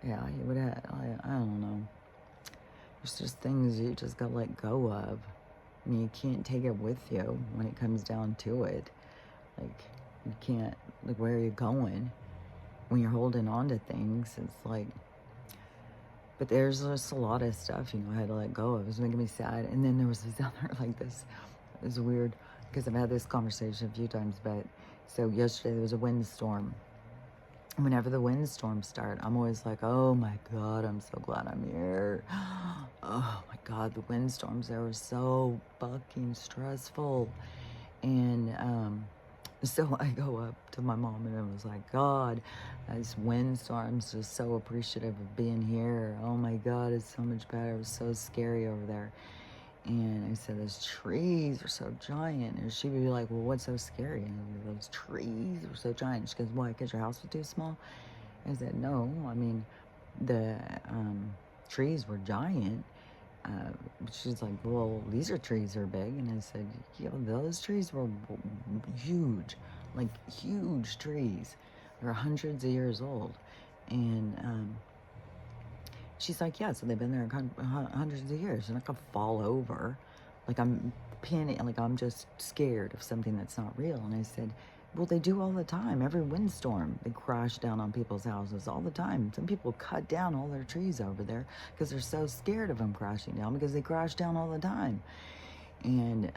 yeah, he would have, I don't know. There's just things you just got to let go of. I mean, you can't take it with you when it comes down to it. Like, you can't, like, where are you going? When you're holding on to things, it's like, but there's just a lot of stuff, I had to let go of. It was making me sad. And then there was this other, like, this is weird, because I've had this conversation a few times, but, so yesterday there was a windstorm. Whenever the windstorms start, I'm always like, oh my God, I'm so glad I'm here. Oh my God, the windstorms, they were so fucking stressful. And so I go up to my mom and I was like, God, this windstorm's just so appreciative of being here. Oh my God, it's so much better. It was so scary over there. And I said, those trees are so giant. And she would be like, well, what's so scary? And those trees are so giant. She goes, why, because your house was too small? I said, no, I mean, the trees were giant. She's like, well, these trees are big. And I said, those trees were huge, like huge trees. They're hundreds of years old. And she's like, yeah, so they've been there hundreds of years. They're not going to fall over. Like, I'm just scared of something that's not real. And I said, well, they do all the time. Every windstorm, they crash down on people's houses all the time. Some people cut down all their trees over there because they're so scared of them crashing down, because they crash down all the time. And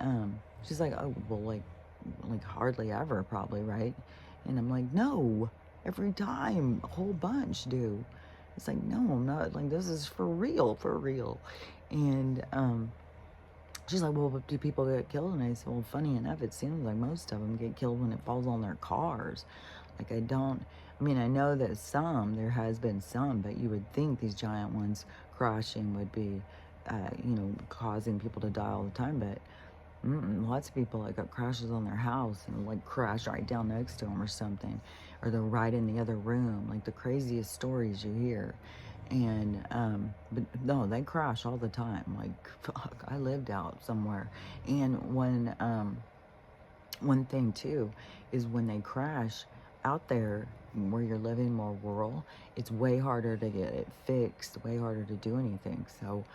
she's like, oh, well, like hardly ever, probably, right? And I'm like, no, every time, a whole bunch do. It's like, no, I'm not. Like, this is for real, for real. And she's like, well, do people get killed? And I said, well, funny enough, it seems like most of them get killed when it falls on their cars. Like, I know that there has been some, but you would think these giant ones crashing would be, causing people to die all the time. But lots of people, like, got crashes on their house and, like, crash right down next to them or something. Or they're right in the other room. Like, the craziest stories you hear. And, but no, they crash all the time. Like, fuck, I lived out somewhere. And one thing too, is when they crash out there where you're living more rural, it's way harder to get it fixed, way harder to do anything. So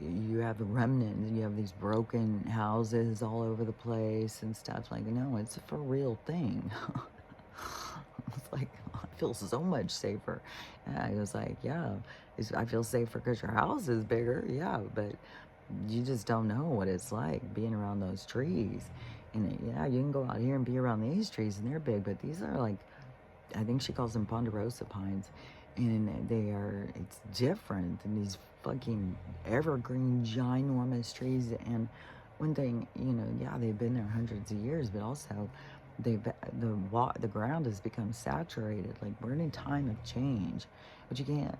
you have the remnants, you have these broken houses all over the place and stuff. Like, no, it's a for real thing. It's like, I feel so much safer. And I was like, yeah, I feel safer because your house is bigger. Yeah, but you just don't know what it's like being around those trees. And yeah, you can go out here and be around these trees and they're big, but these are like, I think she calls them ponderosa pines. And it's different than these fucking evergreen, ginormous trees. And one thing, yeah, they've been there hundreds of years, but also the ground has become saturated. Like, we're in a time of change, but you can't,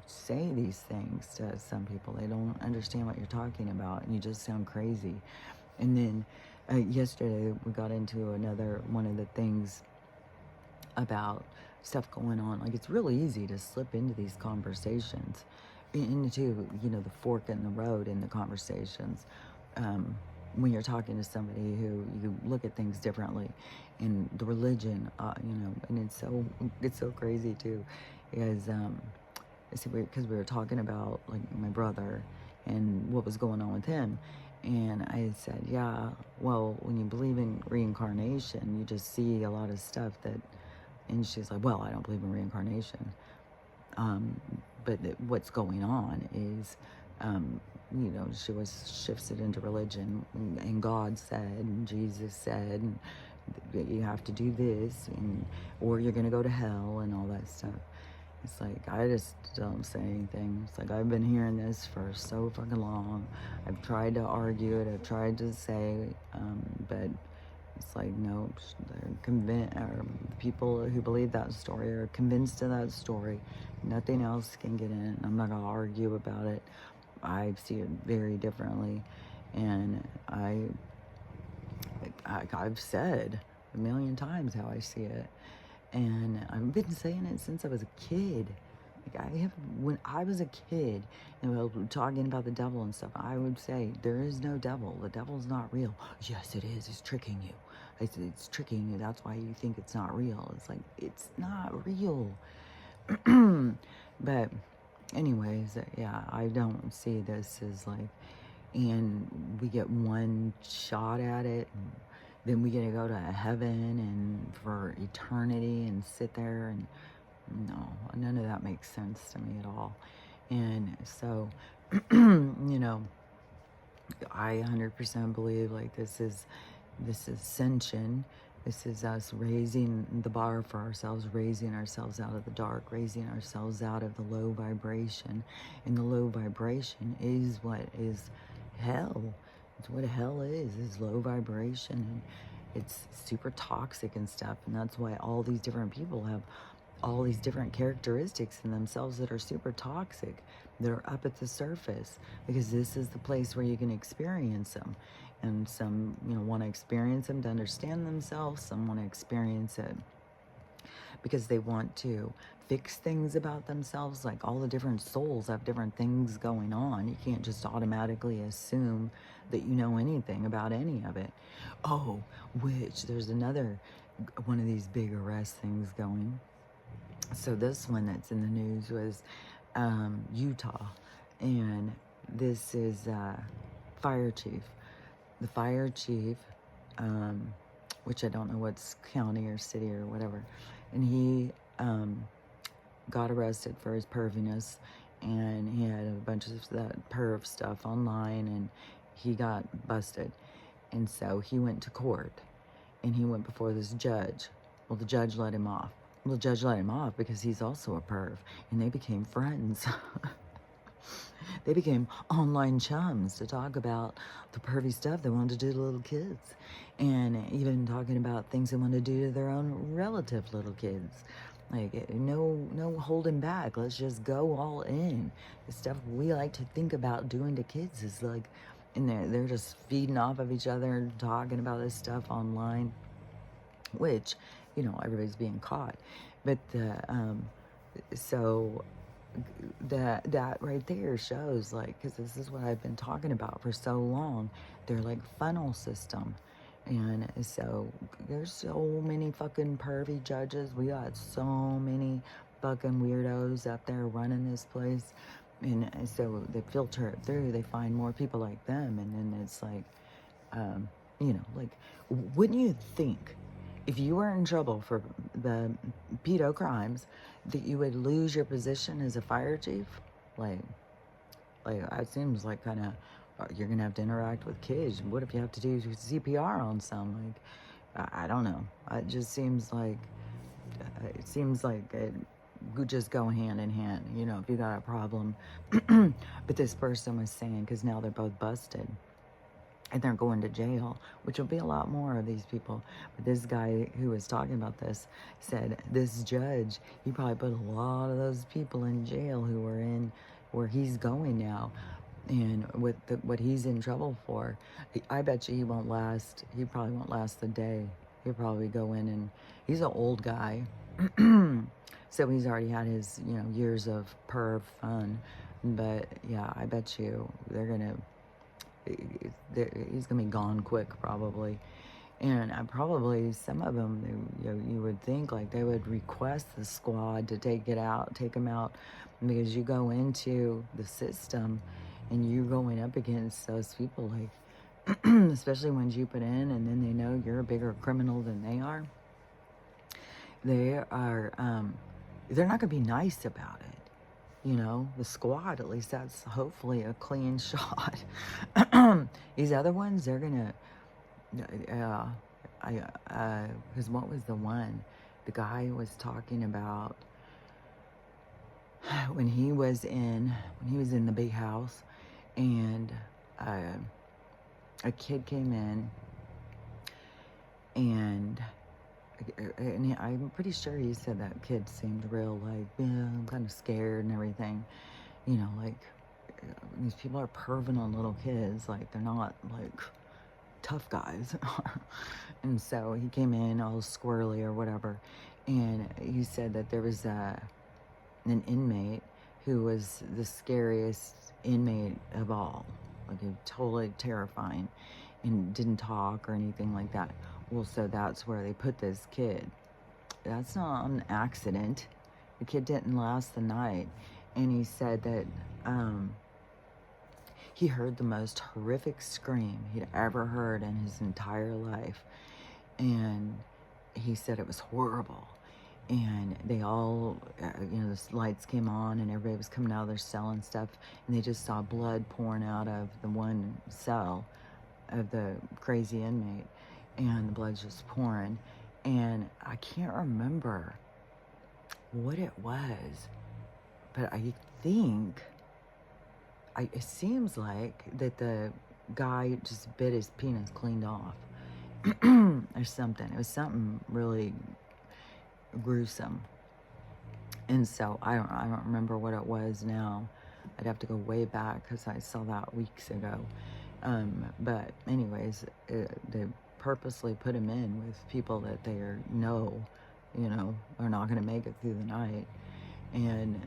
say these things to some people. They don't understand what you're talking about, and you just sound crazy. And then yesterday we got into another one of the things about stuff going on. Like, it's really easy to slip into these conversations, into, the fork in the road in the conversations. When you're talking to somebody who you look at things differently, and the religion, and it's so crazy too, is because we were talking about, like, my brother and what was going on with him, and I said, yeah, well, when you believe in reincarnation, you just see a lot of stuff that, and she's like, well, I don't believe in reincarnation, but what's going on is, she shifts it into religion, and God said, and Jesus said, and you have to do this, or you're going to go to hell, and all that stuff. It's like, I just don't say anything. It's like, I've been hearing this for so fucking long. I've tried to argue it. I've tried to say, but it's like, no, they're convinced, or people who believe that story are convinced of that story. Nothing else can get in. I'm not going to argue about it. I see it very differently. And I've said a million times how I see it. And I've been saying it since I was a kid. Like, when I was a kid, and talking about the devil and stuff, I would say, there is no devil. The devil's not real. Yes, it is. It's tricking you. It's tricking you. That's why you think it's not real. It's like, it's not real. But anyways, yeah, I don't see this as like, and we get one shot at it, and then we get to go to heaven and for eternity and sit there, and no, none of that makes sense to me at all. And so, I 100% believe, like, this is ascension. This is us raising the bar for ourselves, raising ourselves out of the dark, raising ourselves out of the low vibration. And the low vibration is what is hell. It's what hell is low vibration. And it's super toxic and stuff. And that's why all these different people have all these different characteristics in themselves that are super toxic, that are up at the surface, because this is the place where you can experience them. And some, want to experience them to understand themselves. Some want to experience it because they want to fix things about themselves. Like, all the different souls have different things going on. You can't just automatically assume that you know anything about any of it. Oh, which there's another one of these big arrest things going. So this one that's in the news was Utah, and this is fire chief. The fire chief, which I don't know what's county or city or whatever, and he got arrested for his perviness, and he had a bunch of that perv stuff online, and he got busted. And so he went to court, and he went before this judge. Well, the judge let him off. Well, the judge let him off because he's also a perv, and they became friends. They became online chums to talk about the pervy stuff they wanted to do to little kids, and even talking about things they wanted to do to their own relative little kids. Like, no holding back. Let's just go all in. The stuff we like to think about doing to kids is like, and they're just feeding off of each other, talking about this stuff online, which, everybody's being caught. But so that right there shows, like, because this is what I've been talking about for so long. They're like funnel system. And so there's so many fucking pervy judges. We got so many fucking weirdos out there running this place. And so they filter it through. They find more people like them. And then it's like, like, wouldn't you think if you were in trouble for the pedo crimes that you would lose your position as a fire chief? Like it seems like kind of, you're going to have to interact with kids. What if you have to do CPR on some? Like, I don't know. It just seems like, it would just go hand in hand, if you got a problem. But this person was saying, because now they're both busted. and they're going to jail, which will be a lot more of these people. But this guy who was talking about this said this judge, he probably put a lot of those people in jail who were in where he's going now, and with what he's in trouble for. I bet you he won't last. He probably won't last the day. He'll probably go in, and he's an old guy. So he's already had his, years of perv fun. But yeah, I bet you he's gonna be gone quick probably. And probably some of them, you would think like they would request the squad to take him out, because you go into the system and you're going up against those people, like, especially ones you put in, and then they know you're a bigger criminal than they are. They're not gonna be nice about it. The squad, at least that's hopefully a clean shot. These other ones, they're gonna, because what was the one? The guy was talking about when he was in the big house, and a kid came in, and I'm pretty sure he said that kid seemed real, like, yeah, I'm kind of scared and everything. Like, these people are perving on little kids. Like, they're not, like, tough guys. And so he came in all squirrely or whatever. And he said that there was an inmate who was the scariest inmate of all. Like, totally terrifying, and didn't talk or anything like that. Well, so that's where they put this kid. That's not an accident. The kid didn't last the night. And he said that he heard the most horrific scream he'd ever heard in his entire life. And he said it was horrible. And they all, the lights came on and everybody was coming out of their cell and stuff. And they just saw blood pouring out of the one cell of the crazy inmate. And the blood's just pouring. And I can't remember what it was, but I think, it seems like that the guy just bit his penis cleaned off. Or something. It was something really gruesome. And so I don't remember what it was now. I'd have to go way back because I saw that weeks ago. But anyways, they purposely put him in with people that they know are not going to make it through the night. And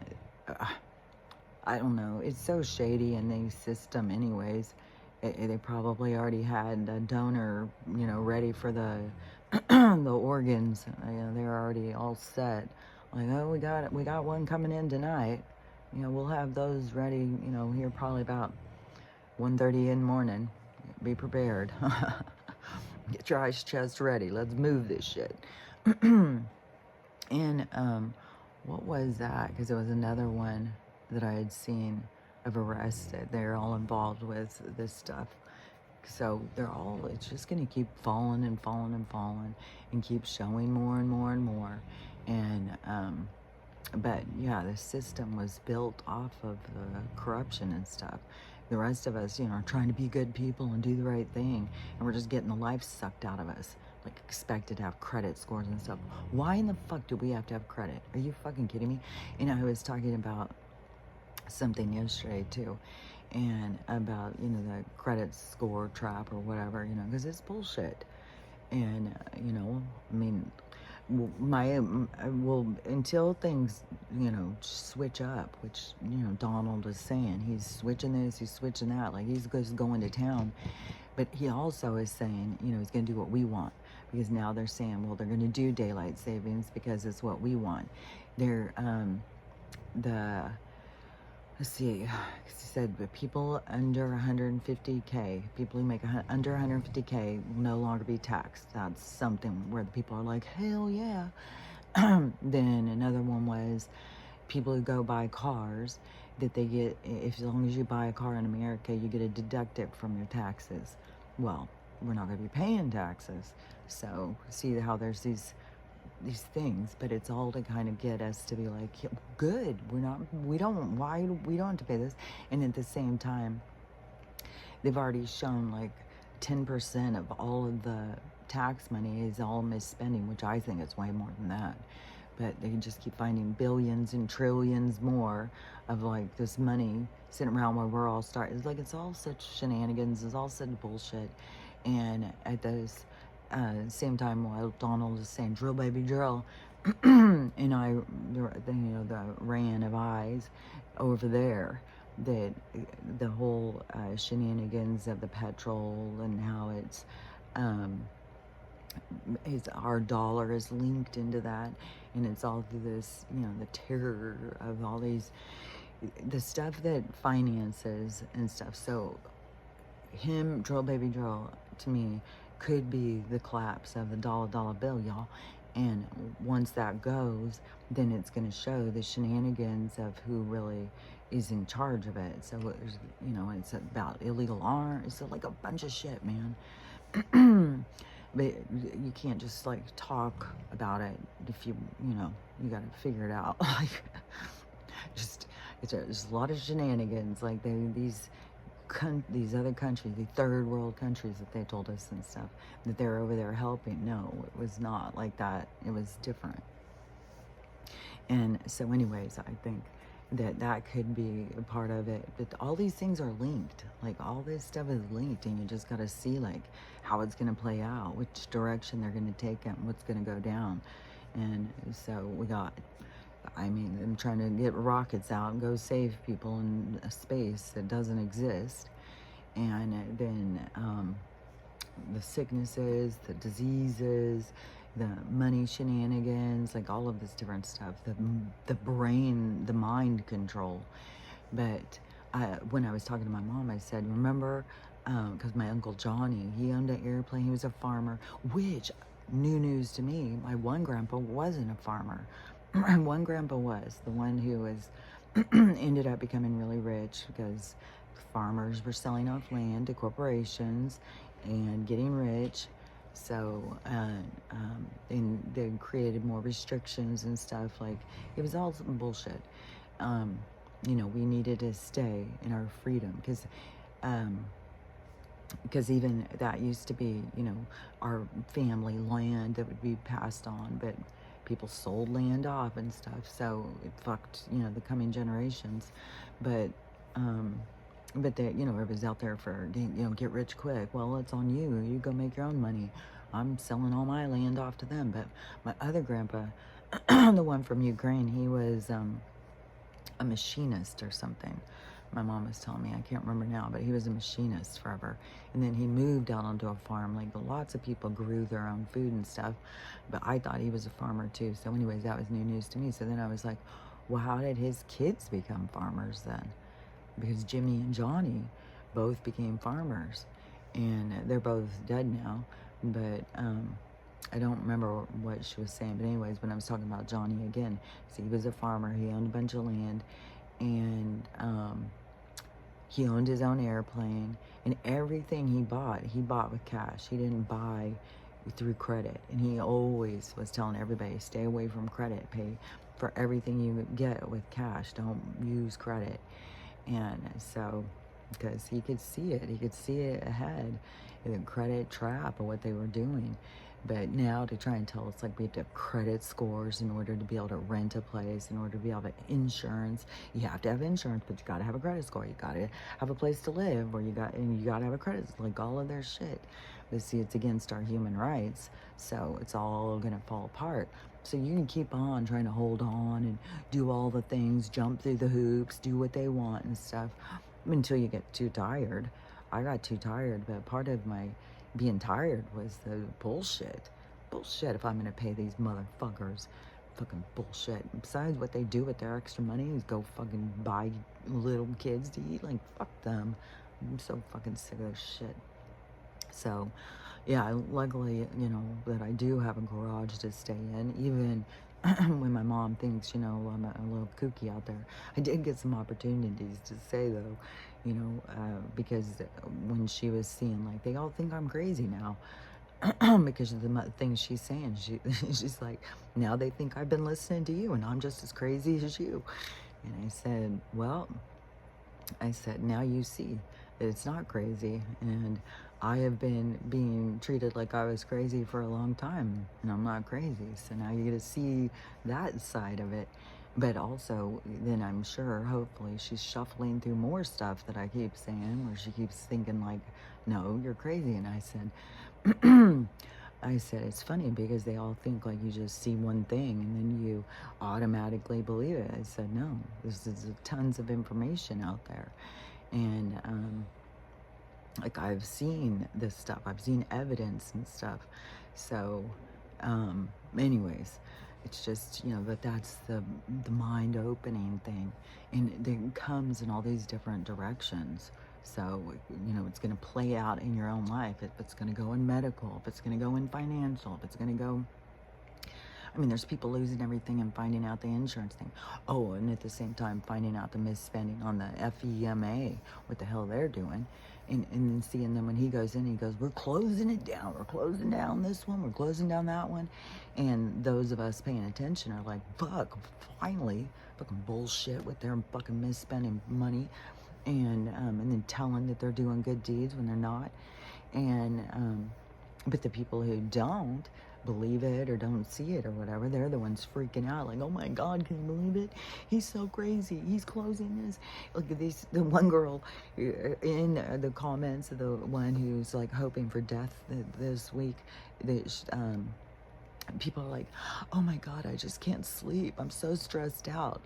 I don't know. It's so shady in the system anyways. They probably already had a donor, ready for the the organs. They're already all set. Like, oh, we got one coming in tonight. We'll have those ready, here probably about 1:30 in the morning. Be prepared. Get your ice chest ready. Let's move this shit. And what was that? Because it was another one that I had seen of arrested. They're all involved with this stuff. So it's just going to keep falling and falling and falling, and keep showing more and more and more. And, but yeah, the system was built off of the corruption and stuff. The rest of us, are trying to be good people and do the right thing. And we're just getting the life sucked out of us. Like, expected to have credit scores and stuff. Why in the fuck do we have to have credit? Are you fucking kidding me? I was talking about something yesterday too, and about the credit score trap or whatever, because it's bullshit. And until things switch up, which Donald is saying, he's switching this, he's switching that, like he's just going to town. But he also is saying he's going to do what we want, because now they're saying, well, they're going to do daylight savings because it's what we want. They're let's see, he said, but people under 150K, people who make under 150K will no longer be taxed. That's something where the people are like, hell yeah. Then another one was people who go buy cars, that they get, as long as you buy a car in America, you get to deduct it from your taxes. Well, we're not going to be paying taxes. So see how there's these things, but it's all to kind of get us to be like, yeah, good, we don't have to pay this. And at the same time, they've already shown like 10% of all of the tax money is all misspending, which I think is way more than that. But they just keep finding billions and trillions more of like this money sitting around where we're all starting. It's like it's all such shenanigans, it's all such bullshit. And at this same time, while Donald is saying drill baby drill, and the ran of eyes over there, that the whole shenanigans of the petrol and how it's our dollar is linked into that, and it's all through this, the terror of all these, the stuff that finances and stuff. So him, drill baby drill, to me, could be the collapse of the dollar bill, y'all. And once that goes, then it's going to show the shenanigans of who really is in charge of it. So, it's about illegal arms. It's like a bunch of shit, man. But you can't just like talk about it if you got to figure it out. Like, there's a lot of shenanigans. Like these other countries, the third world countries that they told us and stuff, that they're over there helping. No, it was not like that. It was different. And so anyways, I think that could be a part of it. But all these things are linked. Like all this stuff is linked, and you just got to see like how it's going to play out, which direction they're going to take it, and what's going to go down. And so we got, I'm trying to get rockets out and go save people in a space that doesn't exist. And then the sicknesses, the diseases, the money shenanigans, like all of this different stuff, the brain, the mind control. But when I was talking to my mom, I said, remember, because my Uncle Johnny, he owned an airplane, he was a farmer, which, new news to me, my one grandpa wasn't a farmer. My one grandpa was the one who was ended up becoming really rich because farmers were selling off land to corporations and getting rich. So, and they created more restrictions and stuff. Like, it was all some bullshit. We needed to stay in our freedom because even that used to be, our family land that would be passed on, but people sold land off and stuff, so it fucked, the coming generations. But that, everybody's out there for, get rich quick. Well, it's on you. You go make your own money. I'm selling all my land off to them. But my other grandpa, the one from Ukraine, he was a machinist or something. My mom was telling me, I can't remember now, but he was a machinist forever. And then he moved out onto a farm. Like, lots of people grew their own food and stuff, but I thought he was a farmer too. So anyways, that was new news to me. So then I was like, well, how did his kids become farmers then? Because Jimmy and Johnny both became farmers, and they're both dead now. But I don't remember what she was saying. But anyways, when I was talking about Johnny again, so he was a farmer. He owned a bunch of land, and he owned his own airplane, and everything he bought with cash. He didn't buy through credit. And he always was telling everybody, stay away from credit. Pay for everything you get with cash. Don't use credit. And so, because he could see it ahead, the credit trap of what they were doing. But now to try and tell us, like, we have to have credit scores in order to be able to rent a place, in order to be able to insurance. You have to have insurance, but you got to have a credit score. You got to have a place to live, or you got to have a credit, like all of their shit. But see, it's against our human rights, so it's all gonna fall apart. So you can keep on trying to hold on and do all the things, jump through the hoops, do what they want and stuff, until you get too tired. I got too tired, but part of my being tired was the bullshit. Bullshit if I'm gonna pay these motherfuckers. Fucking bullshit. Besides, what they do with their extra money is go fucking buy little kids to eat. Like, fuck them. I'm so fucking sick of this shit. So, yeah, luckily, that I do have a garage to stay in, even when my mom thinks, I'm a little kooky out there. I did get some opportunities to say, though, because when she was seeing, like, they all think I'm crazy now because of the things she's saying. She's like, now they think I've been listening to you and I'm just as crazy as you. And I said, now you see that it's not crazy. And I have been being treated like I was crazy for a long time, and I'm not crazy. So now you get to see that side of it. But also, then I'm sure, hopefully, she's shuffling through more stuff that I keep saying, where she keeps thinking like, no, you're crazy. And I said, I said, it's funny because they all think like you just see one thing and then you automatically believe it. I said, no, there's tons of information out there. And, like I've seen this stuff, I've seen evidence and stuff. So, anyways, it's just, you know, that's the mind opening thing, and it comes in all these different directions. So, you know, it's going to play out in your own life. If it's going to go in medical, if it's going to go in financial, if it's going to go, I mean, there's people losing everything and finding out the insurance thing. Oh, and at the same time, finding out the misspending on the FEMA, what the hell they're doing. And then seeing them when he goes in, he goes, we're closing it down. We're closing down this one. We're closing down that one. And those of us paying attention are like, fuck, finally, fucking bullshit with their fucking misspending money. And then telling that they're doing good deeds when they're not. And, but the people who don't believe it or don't see it or whatever, they're the ones freaking out like, oh my God, can you believe it? He's so crazy. He's closing this. Look at these, the one girl in the comments, the one who's like hoping for death this week, people are like, oh my God, I just can't sleep. I'm so stressed out.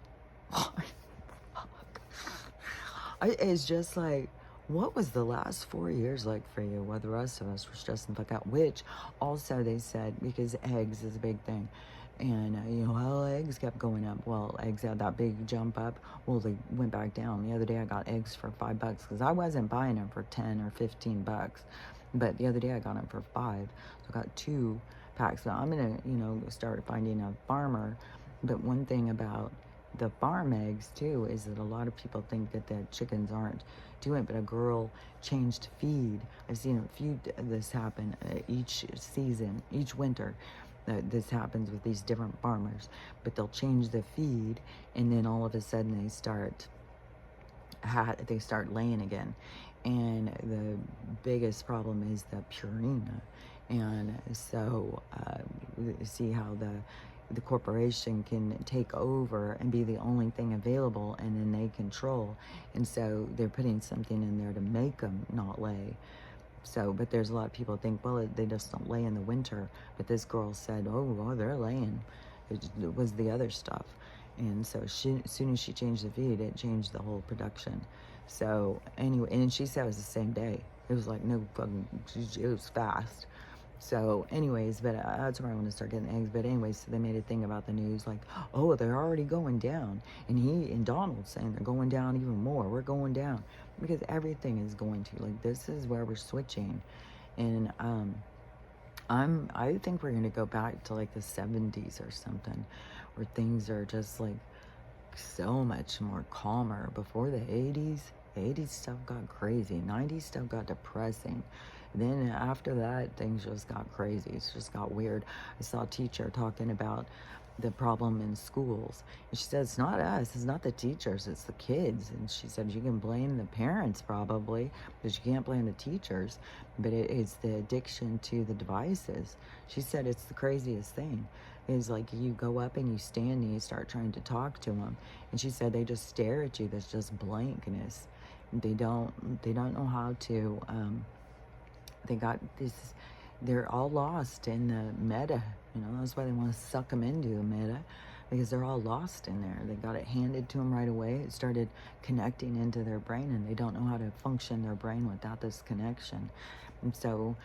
It's just like, what was the last 4 years like for you? Well, the rest of us were stressing the fuck out, which also they said, because eggs is a big thing. And, you know, how eggs kept going up. Well, eggs had that big jump up. Well, they went back down. The other day I got eggs for $5 because I wasn't buying them for 10 or 15 bucks. But the other day I got them for 5. So I got 2 packs. So I'm going to, you know, start finding a farmer. But one thing about the farm eggs too is that a lot of people think that the chickens aren't doing it, but a girl changed feed. I've seen a few this happen each season, each winter. This happens with these different farmers, but they'll change the feed, and then all of a sudden they start laying again. And the biggest problem is the Purina. And so see how the corporation can take over and be the only thing available, and then they control. And so they're putting something in there to make them not lay. So, but there's a lot of people think, well, they just don't lay in the winter. But this girl said, oh, well, they're laying. It was the other stuff. And so as soon as she changed the feed, it changed the whole production. So anyway, and she said it was the same day. It was like, no fucking, it was fast. So anyways, but that's where I want to start getting eggs. But anyways, so they made a thing about the news like, oh, they're already going down. And Donald's saying they're going down even more. We're going down. Because everything is going to. Like, this is where we're switching. And I think we're going to go back to like the 70s or something, where things are just like so much more calmer. Before the 80s stuff got crazy. 90s stuff got depressing. Then after that, things just got crazy. It just got weird. I saw a teacher talking about the problem in schools. And she said, it's not us, it's not the teachers, it's the kids. And she said, you can blame the parents probably, but you can't blame the teachers. But it's the addiction to the devices. She said it's the craziest thing. Is like you go up and you stand and you start trying to talk to them. And she said they just stare at you. There's just blankness. They don't know how to, they got this, they're all lost in the meta. You know, that's why they want to suck them into the meta, because they're all lost in there. They got it handed to them right away. It started connecting into their brain, and they don't know how to function their brain without this connection. And so,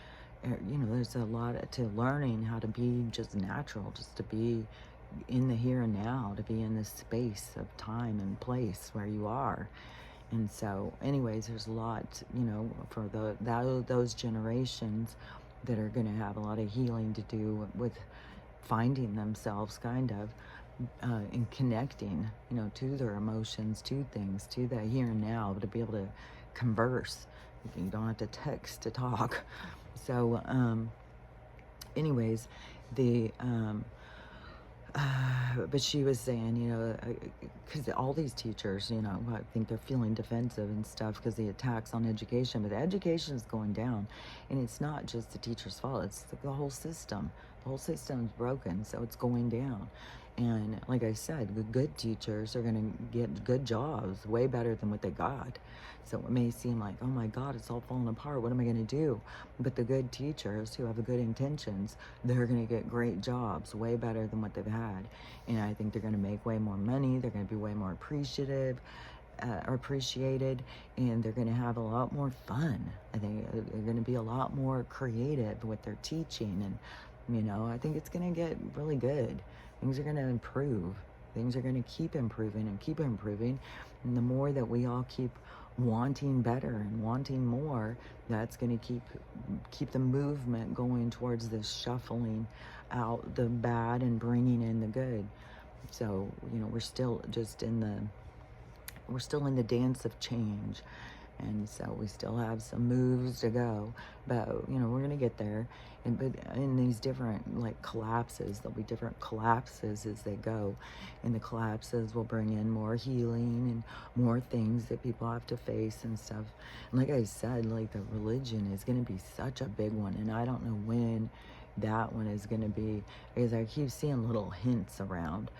you know, there's a lot to learning how to be just natural, just to be in the here and now, to be in this space of time and place where you are. And so, anyways, there's a lot, you know, for those generations that are going to have a lot of healing to do with finding themselves, kind of, and connecting, you know, to their emotions, to things, to the here and now, to be able to converse. You don't have to text to talk. So, anyways, But she was saying, because all these teachers, I think they're feeling defensive and stuff because the attacks on education, but the education is going down, and it's not just the teacher's fault, it's the whole system. The whole system's broken, so it's going down. And like I said, the good teachers are going to get good jobs, way better than what they got. So it may seem like, oh my God, it's all falling apart. What am I going to do? But the good teachers who have the good intentions, they're going to get great jobs, way better than what they've had. And I think they're going to make way more money. They're going to be way more appreciated, and they're going to have a lot more fun. I think they're going to be a lot more creative with their teaching. And, I think it's going to get really good. Things are going to improve. Things are going to keep improving and keep improving. And the more that we all keep wanting better and wanting more, that's going to keep the movement going towards this shuffling out the bad and bringing in the good. So, we're still in the dance of change. And so we still have some moves to go, but we're going to get there. But in these different collapses, there'll be different collapses as they go, and the collapses will bring in more healing and more things that people have to face and stuff. And like I said, the religion is going to be such a big one, and I don't know when that one is going to be, because I keep seeing little hints around,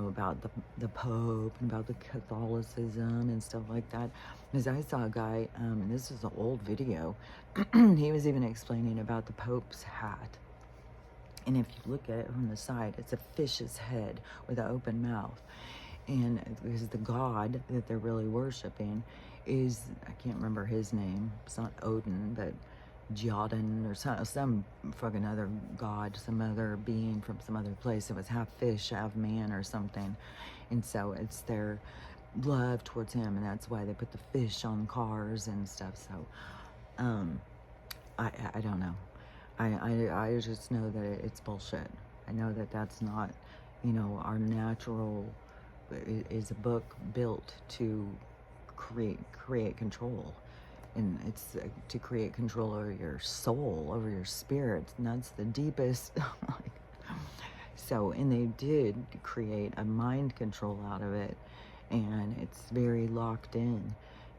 about the Pope and about the Catholicism and stuff like that. Because I saw a guy, and this is an old video, he was even explaining about the Pope's hat. And if you look at it from the side, it's a fish's head with an open mouth. And because the god that they're really worshiping is, I can't remember his name, it's not Odin, but Jotun or some fucking other god, some other being from some other place. It was half fish, half man or something. And so it's their love towards him, and that's why they put the fish on cars and stuff. So I don't know. I just know that it's bullshit. I know that that's not, our natural, is a book built to create control. And it's to create control over your soul, over your spirit. And that's the deepest. So, and they did create a mind control out of it. And it's very locked in.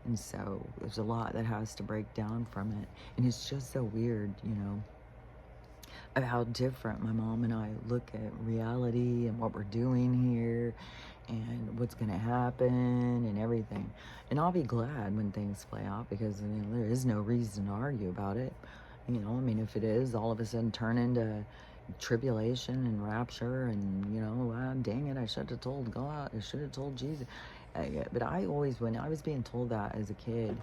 And so there's a lot that has to break down from it. And it's just so weird, of how different my mom and I look at reality and what we're doing here and what's going to happen and everything. And I'll be glad when things play out, because there is no reason to argue about it. If it is all of a sudden turn into tribulation and rapture and, dang it, I should have told God, I should have told Jesus. But I always, when I was being told that as a kid,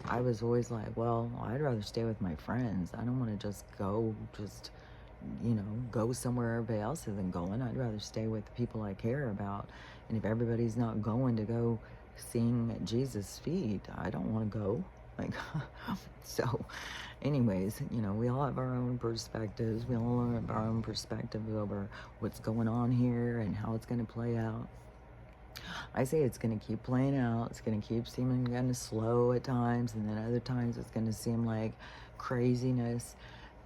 I was always like, well, I'd rather stay with my friends. I don't want to just go somewhere everybody else isn't going. I'd rather stay with the people I care about. And if everybody's not going to go sing at Jesus' feet, I don't want to go. So anyways, we all have our own perspectives. We all have our own perspectives over what's going on here and how it's going to play out. I say it's going to keep playing out. It's going to keep seeming kind of slow at times, and then other times it's going to seem like craziness.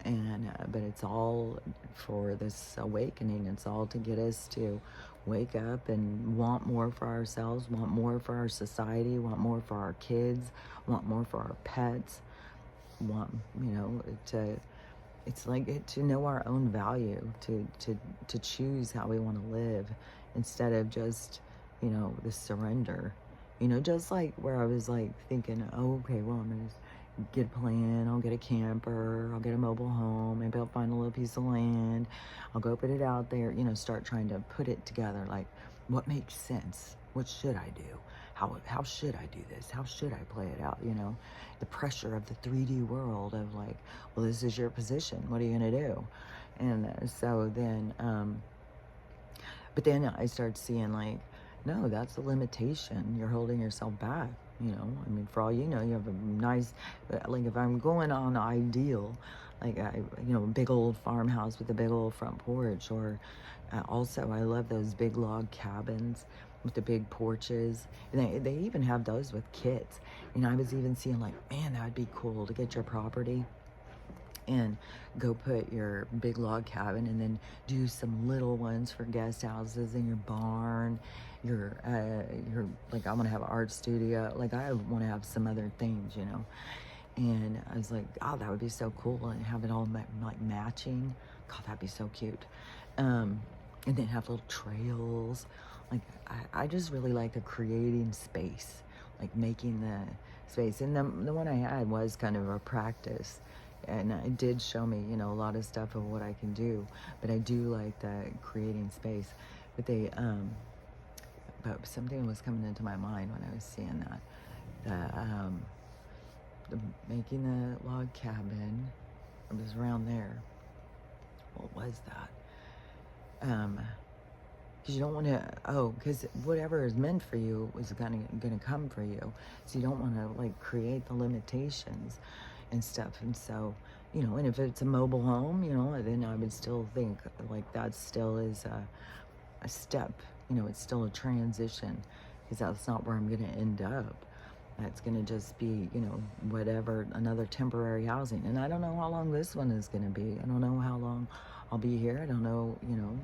And but it's all for this awakening. It's all to get us to wake up and want more for ourselves, want more for our society, want more for our kids, want more for our pets, want, it's like to know our own value, to choose how we want to live, instead of just, the surrender. Just like where I was thinking, oh, okay, well, I'm going to get a plan, I'll get a camper, I'll get a mobile home, maybe I'll find a little piece of land, I'll go put it out there, start trying to put it together, what makes sense, what should I do, how should I do this, how should I play it out, the pressure of the 3D world of well, this is your position, what are you gonna do? And so then but then I start seeing no, that's a limitation, you're holding yourself back. For all you have a nice, if I'm going on ideal, a big old farmhouse with a big old front porch, or also I love those big log cabins with the big porches. And they even have those with kits. I was even seeing man, that would be cool to get your property and go put your big log cabin and then do some little ones for guest houses in your barn, your like I want to have an art studio, like I want to have some other things, you know. And I was like, oh, that would be so cool, and have it all like matching. God, that'd be so cute. And then have little trails. Like I just really like the creating space, like making the space. And the one I had was kind of a practice, and it did show me, you know, a lot of stuff of what I can do. But I do like the creating space. But but something was coming into my mind when I was seeing that. Making the log cabin, it was around there. What was that? Because you don't want to, because whatever is meant for you is gonna come for you. So you don't want to like create the limitations and stuff. And so, you know, and if it's a mobile home, you know, then I would still think like that still is a step, you know, it's still a transition, because that's not where I'm gonna end up. That's gonna just be, you know, whatever, another temporary housing. And I don't know how long this one is gonna be. I don't know how long I'll be here. I don't know, you know.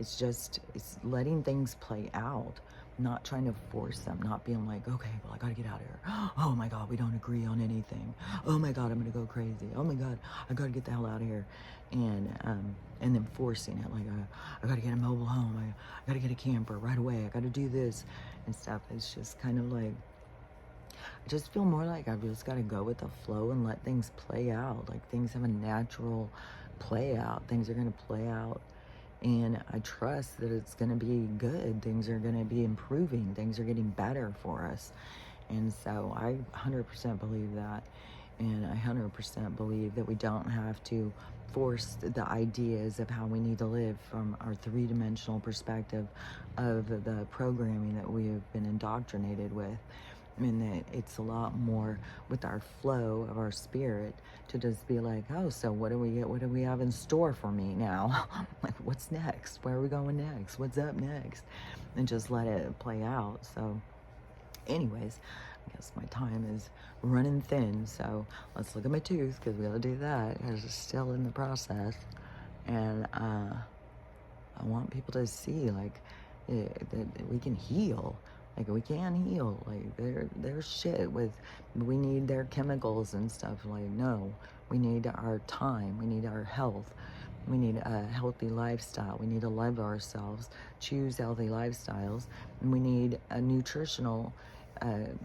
It's just, it's letting things play out, not trying to force them, not being like, okay, well, I gotta get out of here. Oh my God, we don't agree on anything. Oh my God, I'm gonna go crazy. Oh my God, I gotta get the hell out of here. And then forcing it, like, I gotta get a mobile home. I gotta get a camper right away. I gotta do this and stuff. It's just kind of like, I just feel more like I've just got to go with the flow and let things play out. Like things have a natural play out. Things are going to play out. And I trust that it's going to be good. Things are going to be improving. Things are getting better for us. And so I 100% believe that. And I 100% believe that we don't have to force the ideas of how we need to live from our three-dimensional perspective of the programming that we have been indoctrinated with. I mean, that it's a lot more with our flow of our spirit to just be like, oh, so what do we get? What do we have in store for me now? Like, what's next? Where are we going next? What's up next? And just let it play out. So anyways, I guess my time is running thin. So let's look at my tooth, because we got to do that. It's still in the process. And I want people to see, like, that we can heal. Like, we can heal. Like, there's shit with, we need their chemicals and stuff. Like, no, we need our time. We need our health. We need a healthy lifestyle. We need to love ourselves, choose healthy lifestyles. And we need a nutritional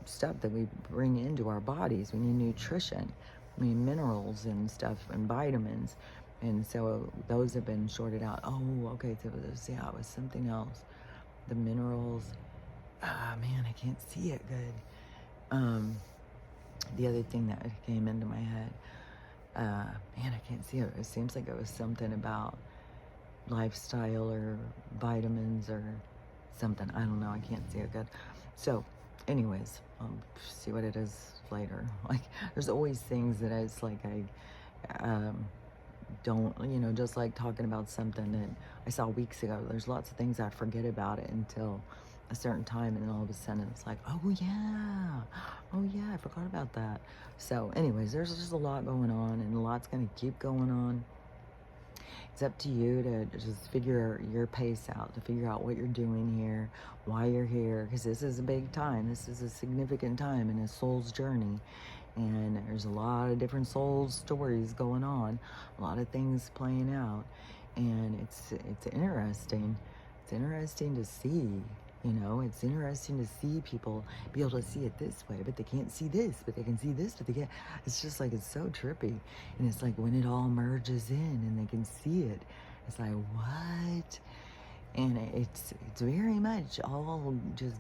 stuff that we bring into our bodies. We need nutrition. We need minerals and stuff and vitamins. And so those have been sorted out. Oh, okay, so it was something else. The minerals. Man, I can't see it good. The other thing that came into my head, man, I can't see it. It seems like it was something about lifestyle or vitamins or something. I don't know. I can't see it good. So, anyways, I'll see what it is later. Like, there's always things that it's like I don't, you know, just like talking about something that I saw weeks ago. There's lots of things I forget about it until a certain time, and then all of a sudden it's like, oh yeah, I forgot about that. So anyways, there's just a lot going on, and a lot's going to keep going on. It's up to you to just figure your pace out, to figure out what you're doing here, why you're here, because this is a big time. This is a significant time in a soul's journey. And there's a lot of different soul stories going on, a lot of things playing out. And it's interesting. It's interesting to see. You know, it's interesting to see people be able to see it this way, but they can't see this, but they can see this, but they can't. It's just like, it's so trippy. And it's like when it all merges in and they can see it, it's like, what? And it's very much all just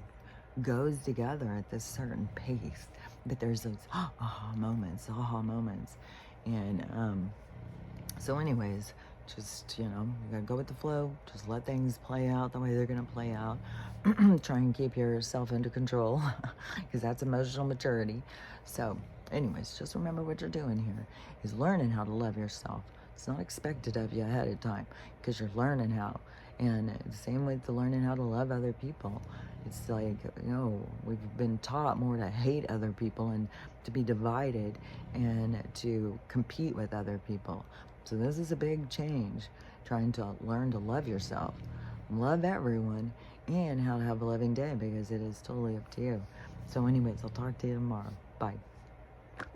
goes together at this certain pace. But there's those aha moments. And so anyways, just, you know, you gotta go with the flow. Just let things play out the way they're gonna play out. Try and keep yourself under control, because that's emotional maturity. So anyways, just remember what you're doing here is learning how to love yourself. It's not expected of you ahead of time, because you're learning how. And the same with the learning how to love other people. It's like, we've been taught more to hate other people and to be divided and to compete with other people. So this is a big change, trying to learn to love yourself, love everyone, and how to have a loving day, because it is totally up to you. So anyways, I'll talk to you tomorrow. Bye.